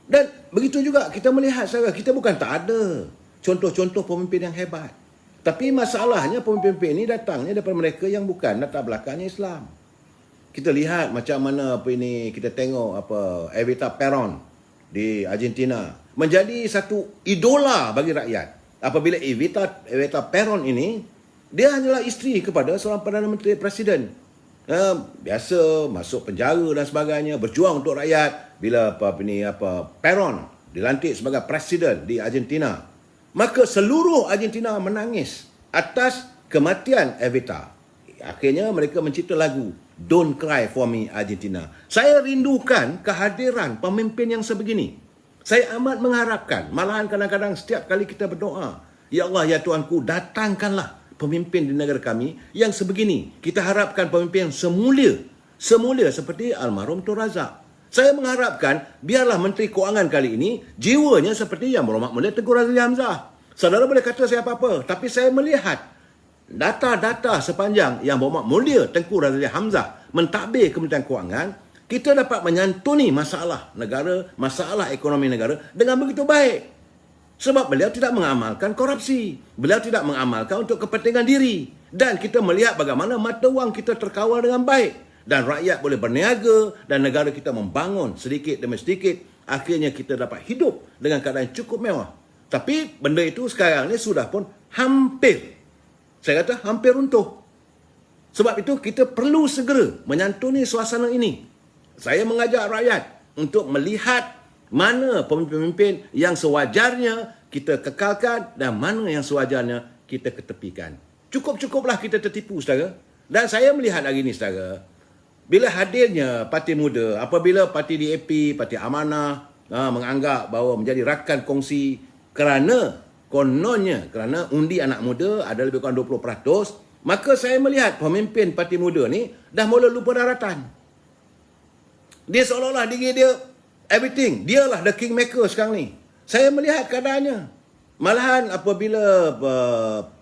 Dan begitu juga kita melihat, saudara, kita bukan tak ada contoh-contoh pemimpin yang hebat. Tapi masalahnya pemimpin ini datangnya daripada mereka yang bukan latar belakangnya Islam. Kita lihat macam mana kita tengok Evita Peron di Argentina menjadi satu idola bagi rakyat. Apabila Evita Peron ini Dia hanyalah isteri kepada seorang Perdana Menteri Presiden. Biasa masuk penjara dan sebagainya, berjuang untuk rakyat. Bila Peron dilantik sebagai presiden di Argentina, maka seluruh Argentina menangis atas kematian Evita. Akhirnya mereka mencipta lagu Don't Cry For Me Argentina. Saya rindukan kehadiran pemimpin yang sebegini. Saya amat mengharapkan, malahan kadang-kadang setiap kali kita berdoa, Ya Allah, Ya Tuanku, datangkanlah pemimpin di negara kami yang sebegini. Kita harapkan pemimpin yang semulia seperti almarhum Tun Razak. Saya mengharapkan biarlah Menteri Kewangan kali ini jiwanya seperti Yang Berhormat Mulia Tengku Razili Hamzah. Saudara boleh kata saya apa-apa, tapi saya melihat data-data sepanjang Yang Berhormat Mulia Tengku Razili Hamzah mentadbir Kementerian Kewangan, kita dapat menyantuni masalah negara, masalah ekonomi negara dengan begitu baik. Sebab beliau tidak mengamalkan korupsi. Beliau tidak mengamalkan untuk kepentingan diri. Dan kita melihat bagaimana mata wang kita terkawal dengan baik. Dan rakyat boleh berniaga dan negara kita membangun sedikit demi sedikit. Akhirnya kita dapat hidup dengan keadaan yang cukup mewah. Tapi benda itu sekarang ni sudah pun hampir, saya kata hampir runtuh. Sebab itu kita perlu segera menyantuni suasana ini. Saya mengajak rakyat untuk melihat mana pemimpin-pemimpin yang sewajarnya kita kekalkan dan mana yang sewajarnya kita ketepikan. Cukup-cukuplah kita tertipu, saudara. Dan saya melihat hari ini, saudara, bila hadirnya parti muda, apabila parti DAP, parti Amanah menganggap bahawa menjadi rakan kongsi kerana kononnya, kerana undi anak muda ada lebih kurang 20%, maka saya melihat pemimpin parti muda ni dah mula lupa daratan. Dia seolah-olah diri dia everything. Dialah the kingmaker sekarang ni. Saya melihat keadaannya. Malahan apabila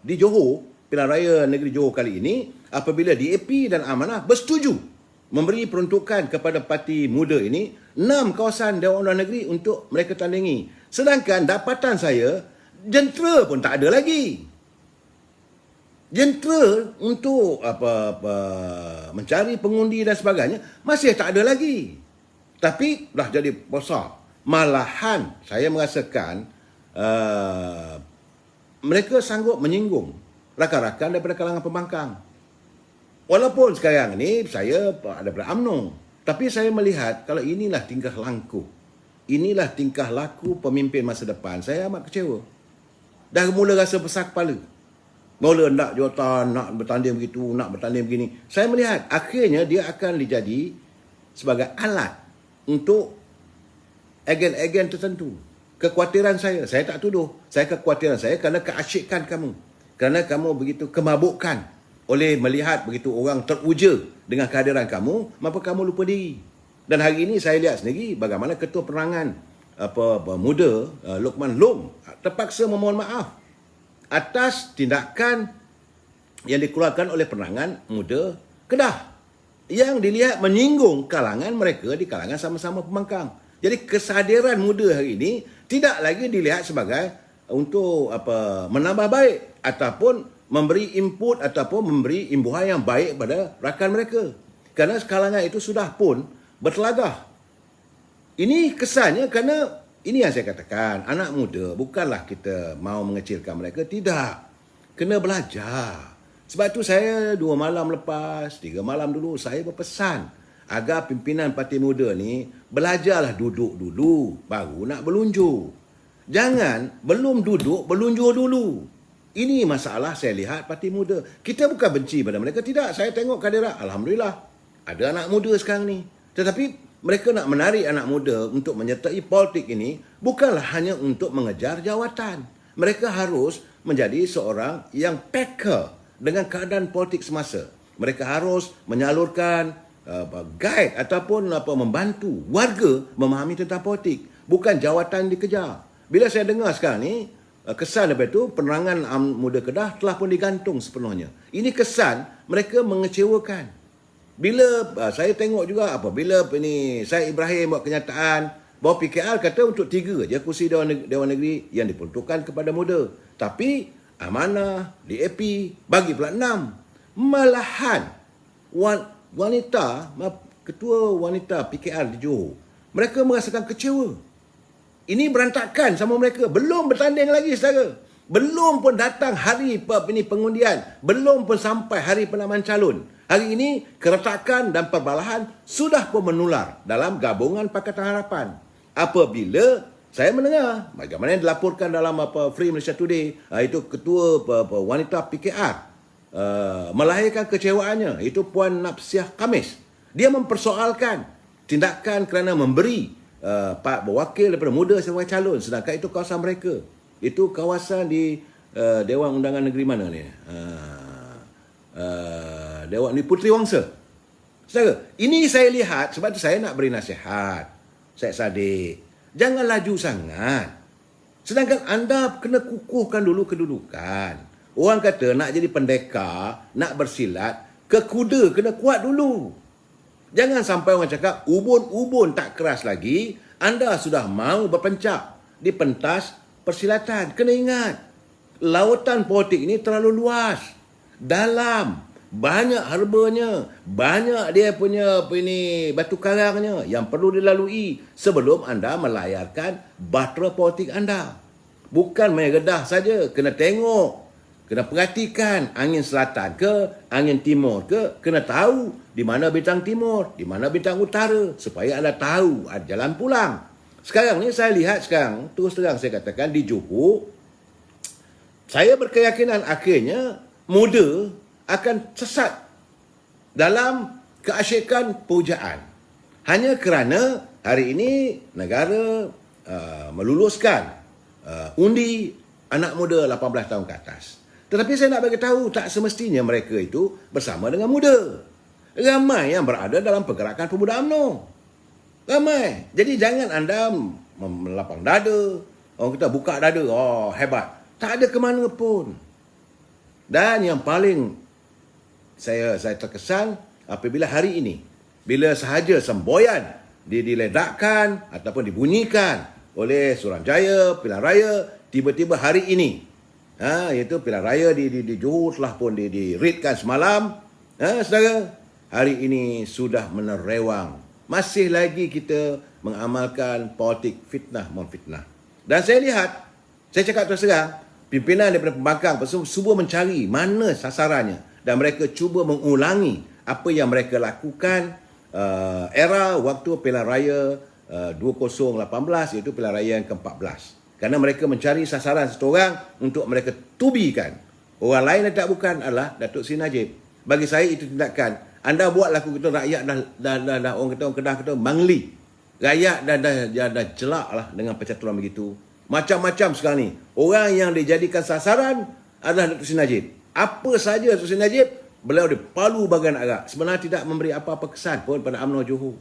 di Johor, pilihan raya negeri Johor kali ini, apabila DAP dan Amanah bersetuju memberi peruntukan kepada parti muda ini 6 kawasan Dewan Undangan Negeri untuk mereka tandingi. Sedangkan dapatan saya, jentera pun tak ada lagi. Jentera untuk mencari pengundi dan sebagainya masih tak ada lagi. Tapi dah jadi besar. Malahan saya merasakan mereka sanggup menyinggung rakan-rakan daripada kalangan pembangkang. Walaupun sekarang ni saya daripada UMNO, tapi saya melihat kalau inilah tingkah laku, inilah tingkah laku pemimpin masa depan, saya amat kecewa. Dah mula rasa besar kepala. Mula nak jawatan, nak bertanding begitu, nak bertanding begini. Saya melihat akhirnya dia akan dijadi sebagai alat untuk agen-agen tertentu. Kekhawatiran saya tak tuduh. Kekhawatiran saya kerana keasyikan kamu. Kerana kamu begitu kemabukan oleh melihat begitu orang teruja dengan kehadiran kamu, maka kamu lupa diri. Dan hari ini saya lihat sendiri bagaimana Ketua Penerangan Muda Luqman Long terpaksa memohon maaf atas tindakan yang dikeluarkan oleh Penerangan Muda Kedah yang dilihat menyinggung kalangan mereka di kalangan sama-sama pembangkang. Jadi kesadaran muda hari ini tidak lagi dilihat sebagai untuk menambah baik ataupun memberi input ataupun memberi imbuhan yang baik pada rakan mereka. Kerana kalangan itu sudah pun bertelagah. Ini kesannya kerana ini yang saya katakan, anak muda bukanlah kita mau mengecilkan mereka, tidak. Kena belajar. Sebab itu saya 2 malam lepas, 3 malam dulu saya berpesan agar pimpinan parti muda ni belajarlah duduk dulu baru nak berlunjur. Jangan belum duduk berlunjur dulu. Ini masalah saya lihat parti muda. Kita bukan benci pada mereka, tidak. Saya tengok kehadiran, alhamdulillah ada anak muda sekarang ni. Tetapi mereka nak menarik anak muda untuk menyertai politik ini bukanlah hanya untuk mengejar jawatan. Mereka harus menjadi seorang yang peka dengan keadaan politik semasa. Mereka harus menyalurkan guide ataupun membantu warga memahami tentang politik. Bukan jawatan dikejar. Bila saya dengar sekarang ni, kesan daripada itu, Penerangan Muda Kedah telah pun digantung sepenuhnya. Ini kesan mereka mengecewakan. Bila saya tengok juga apabila Syed Ibrahim buat kenyataan bahawa PKR kata untuk 3 je kursi Dewan Negeri yang diperuntukkan kepada muda. Tapi Amanah, DAP bagi pula 6. Malahan ketua wanita PKR di Johor, mereka merasakan kecewa. Ini berantakan sama mereka. Belum bertanding lagi, saudara. Belum pun datang hari pengundian. Belum pun sampai hari penamaan calon. Hari ini, keretakan dan perbalahan sudah pun menular dalam gabungan Pakatan Harapan. Apabila saya mendengar bagaimana yang dilaporkan dalam Free Malaysia Today, itu ketua wanita PKR melahirkan kecewaannya, itu Puan Napsiah Khamis. Dia mempersoalkan tindakan kerana memberi pak wakil daripada muda sebagai calon, sedangkan itu kawasan mereka. Itu kawasan di Dewan Undangan Negeri mana ni? Dewan ni Puteri Wangsa. Saudara, ini saya lihat sebab tu saya nak beri nasihat. Syed Saddiq, jangan laju sangat. Sedangkan anda kena kukuhkan dulu kedudukan. Orang kata nak jadi pendekar, nak bersilat, ke kuda kena kuat dulu. Jangan sampai orang cakap ubun-ubun tak keras lagi, anda sudah mahu berpencak di pentas persilatan. Kena ingat, lautan politik ini terlalu luas, dalam, banyak harbanya, banyak dia punya batu karangnya yang perlu dilalui sebelum anda melayarkan bahtera politik anda. Bukan main redah saja, kena tengok, kena perhatikan angin selatan ke, angin timur ke, kena tahu di mana bintang timur, di mana bintang utara, supaya anda tahu ada jalan pulang. Sekarang ni saya lihat sekarang, terus terang saya katakan, di Johor, saya berkeyakinan akhirnya muda akan sesat dalam keasyikan pujaan. Hanya kerana hari ini negara meluluskan undi anak muda 18 tahun ke atas. Tetapi saya nak bagi tahu, tak semestinya mereka itu bersama dengan muda. Ramai yang berada dalam pergerakan pemuda UMNO. Ramai. Jadi jangan anda melapang dada. Orang kita buka dada, oh hebat. Tak ada ke mana pun. Dan yang paling saya terkesan apabila hari ini, bila sahaja semboyan diledakkan ataupun dibunyikan oleh Suruhanjaya, Pilihan Raya, tiba-tiba hari ini, iaitu Pilihan Raya di Johor telah pun di-readkan semalam, saudara, hari ini sudah menerewang. Masih lagi kita mengamalkan politik fitnah memfitnah. Dan saya lihat, saya cakap terus terang, pimpinan daripada pembangkang cuba mencari mana sasarannya dan mereka cuba mengulangi apa yang mereka lakukan era waktu Pilihan Raya 2018, iaitu Pilihan Raya yang ke-14. Kerana mereka mencari sasaran seseorang untuk mereka tubikan. Orang lain yang tak bukan adalah Datuk Seri Najib. Bagi saya itu tindakan. Anda buat laku kita, rakyat dah orang Kedah kata mangli. Rakyat dah jelak lah dengan percaturan begitu. Macam-macam sekarang ni. Orang yang dijadikan sasaran adalah Datuk Seri Najib. Apa saja Datuk Seri Najib, beliau dipalu bagian arak. Sebenarnya tidak memberi apa-apa kesan pun pada UMNO Johor.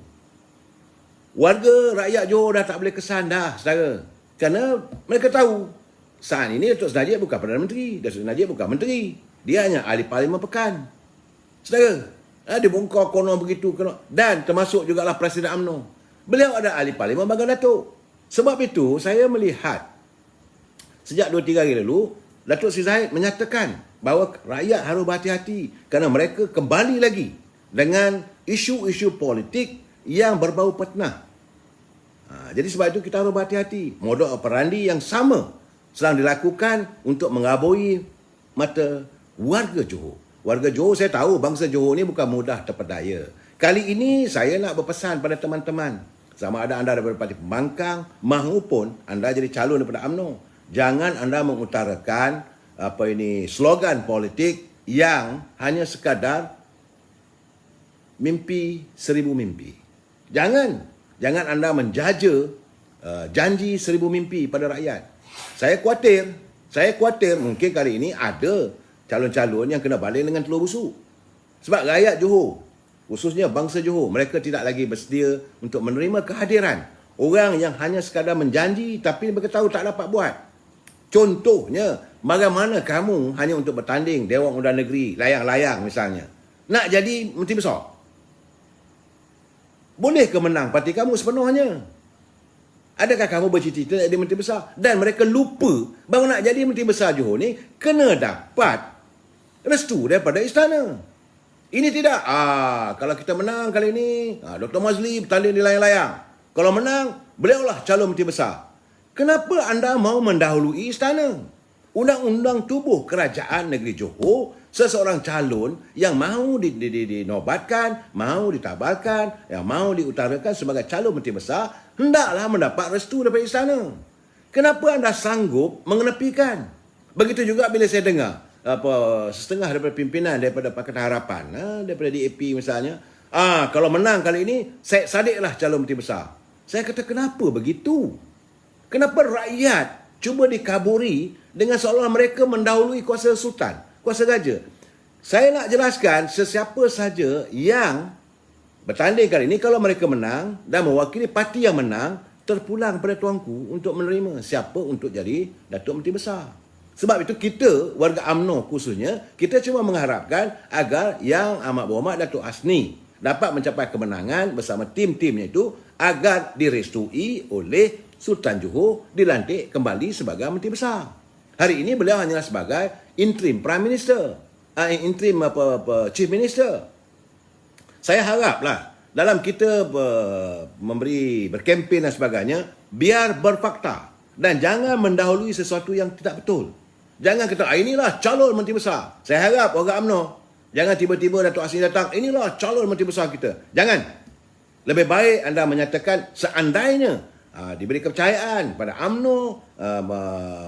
Warga rakyat Johor dah tak boleh kesan dah, saudara. Kerana mereka tahu, saat ini Datuk Seri Najib bukan Perdana Menteri. Datuk Seri Najib bukan Menteri. Dia hanya ahli Parlimen Pekan. Saudara, dia bongkar konon begitu. Dan termasuk jugalah Presiden UMNO. Beliau ada ahli Parlimen Bagan Datuk. Sebab itu, saya melihat sejak 2-3 hari lalu, Datuk Seri Zahid menyatakan bahawa rakyat harus berhati-hati kerana mereka kembali lagi dengan isu-isu politik yang berbau fitnah. Jadi sebab itu kita harus berhati-hati. Modus operandi yang sama sedang dilakukan untuk mengabui mata warga Johor. Warga Johor, saya tahu bangsa Johor ni bukan mudah terpedaya. Kali ini saya nak berpesan pada teman-teman, sama ada anda daripada Parti Pembangkang maupun anda jadi calon daripada UMNO, jangan anda mengutarakan slogan politik yang hanya sekadar mimpi 1000 mimpi. Jangan anda menjaja janji 1000 mimpi pada rakyat. Saya khawatir mungkin kali ini ada calon-calon yang kena balik dengan telur busuk. Sebab rakyat Johor, khususnya bangsa Johor, mereka tidak lagi bersedia untuk menerima kehadiran orang yang hanya sekadar menjanji tapi mereka tahu tak dapat buat. Contohnya, bagaimana kamu hanya untuk bertanding Dewan Undangan Negeri, layang-layang misalnya, nak jadi menteri besar? Boleh ke menang parti kamu sepenuhnya? Adakah kamu bercita-cita jadi menteri besar? Dan mereka lupa bahawa nak jadi menteri besar Johor ni kena dapat restu daripada istana. Ini tidak. Kalau kita menang kali ini, Dr. Mazli bertanding di layang-layang. Kalau menang, beliaulah calon menteri besar. Kenapa anda mahu mendahului istana? Undang-undang tubuh Kerajaan Negeri Johor, seseorang calon yang mahu dinobatkan, mahu ditabalkan, yang mahu diutarakan sebagai calon Menteri Besar, hendaklah mendapat restu daripada istana. Kenapa anda sanggup mengenepikan? Begitu juga bila saya dengar setengah daripada pimpinan daripada Pakatan Harapan, daripada DAP misalnya, kalau menang kali ini, Syed Saddiq lah calon Menteri Besar. Saya kata, kenapa begitu? Kenapa rakyat cuba dikaburi dengan seolah mereka mendahului kuasa sultan, kuasa raja? Saya nak jelaskan, sesiapa saja yang bertanding kali ini, kalau mereka menang dan mewakili parti yang menang, terpulang pada tuanku untuk menerima siapa untuk jadi Datuk Menteri Besar. Sebab itu kita, warga UMNO khususnya, kita cuma mengharapkan agar Yang Amat Berhormat Datuk Hasni dapat mencapai kemenangan bersama tim-timnya itu agar direstui oleh Sultan Johor dilantik kembali sebagai Menteri Besar. Hari ini beliau hanyalah sebagai interim Prime Minister, interim Chief Minister. Saya haraplah dalam kita berkempen dan sebagainya, biar berfakta dan jangan mendahului sesuatu yang tidak betul. Jangan kata, inilah calon Menteri Besar. Saya harap orang UMNO, jangan tiba-tiba Datuk Hasni datang, inilah calon Menteri Besar kita. Jangan. Lebih baik anda menyatakan seandainya diberi kepercayaan pada UMNO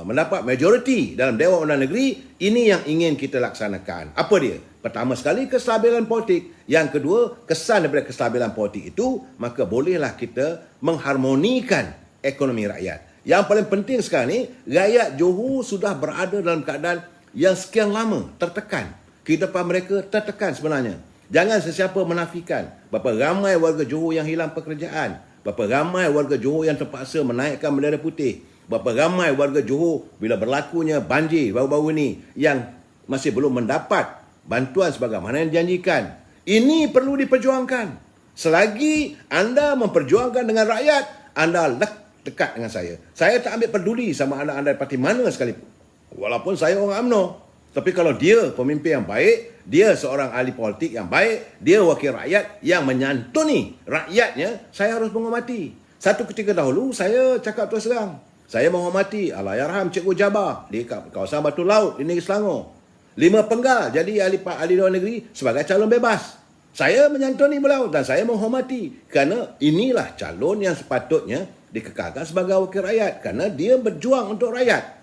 mendapat majoriti dalam Dewan Undangan Negeri, ini yang ingin kita laksanakan. Apa dia? Pertama sekali, kestabilan politik. Yang kedua, kesan daripada kestabilan politik itu, maka bolehlah kita mengharmonikan ekonomi rakyat. Yang paling penting sekarang ni, rakyat Johor sudah berada dalam keadaan yang sekian lama tertekan. Kehidupan mereka tertekan sebenarnya. Jangan sesiapa menafikan berapa ramai warga Johor yang hilang pekerjaan, berapa ramai warga Johor yang terpaksa menaikkan bendera putih, berapa ramai warga Johor bila berlakunya banjir baru-baru ini yang masih belum mendapat bantuan sebagaimana yang dijanjikan. Ini perlu diperjuangkan. Selagi anda memperjuangkan dengan rakyat, anda dekat dengan saya. Saya tak ambil peduli sama anda parti mana sekalipun. Walaupun saya orang UMNO. Tapi kalau dia pemimpin yang baik, dia seorang ahli politik yang baik, dia wakil rakyat yang menyantuni rakyatnya, saya harus menghormati. Satu ketika dahulu, saya cakap terus terang. Saya menghormati Allahyarham Cikgu Jabar di kawasan Batu Laut di Negeri Selangor. 5 penggal jadi ahli Dewan Negeri sebagai calon bebas. Saya menyantuni beliau dan saya menghormati kerana inilah calon yang sepatutnya dikekalkan sebagai wakil rakyat kerana dia berjuang untuk rakyat.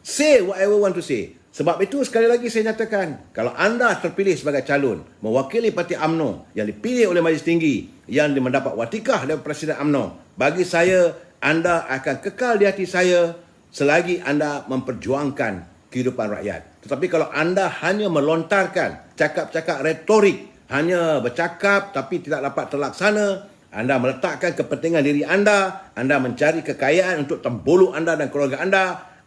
Say whatever want to say. Sebab itu sekali lagi saya nyatakan, kalau anda terpilih sebagai calon mewakili parti UMNO yang dipilih oleh Majlis Tinggi yang mendapat watikah dari Presiden UMNO, bagi saya anda akan kekal di hati saya selagi anda memperjuangkan kehidupan rakyat. Tetapi kalau anda hanya melontarkan cakap-cakap retorik, hanya bercakap tapi tidak dapat terlaksana, anda meletakkan kepentingan diri anda mencari kekayaan untuk tembuluk anda dan keluarga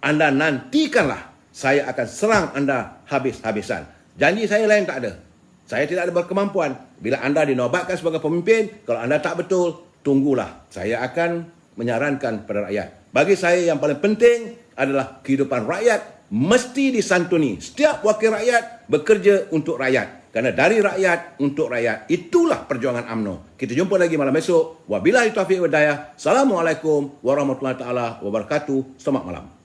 anda nantikanlah saya akan serang anda habis-habisan. Janji saya lain tak ada. Saya tidak ada berkemampuan. Bila anda dinobatkan sebagai pemimpin, kalau anda tak betul, tunggulah. Saya akan menyarankan pada rakyat. Bagi saya yang paling penting adalah kehidupan rakyat mesti disantuni. Setiap wakil rakyat bekerja untuk rakyat. Kerana dari rakyat untuk rakyat. Itulah perjuangan UMNO. Kita jumpa lagi malam esok. Wabillahi taufiq wal hidayah. Assalamualaikum warahmatullahi taala wabarakatuh. Selamat malam.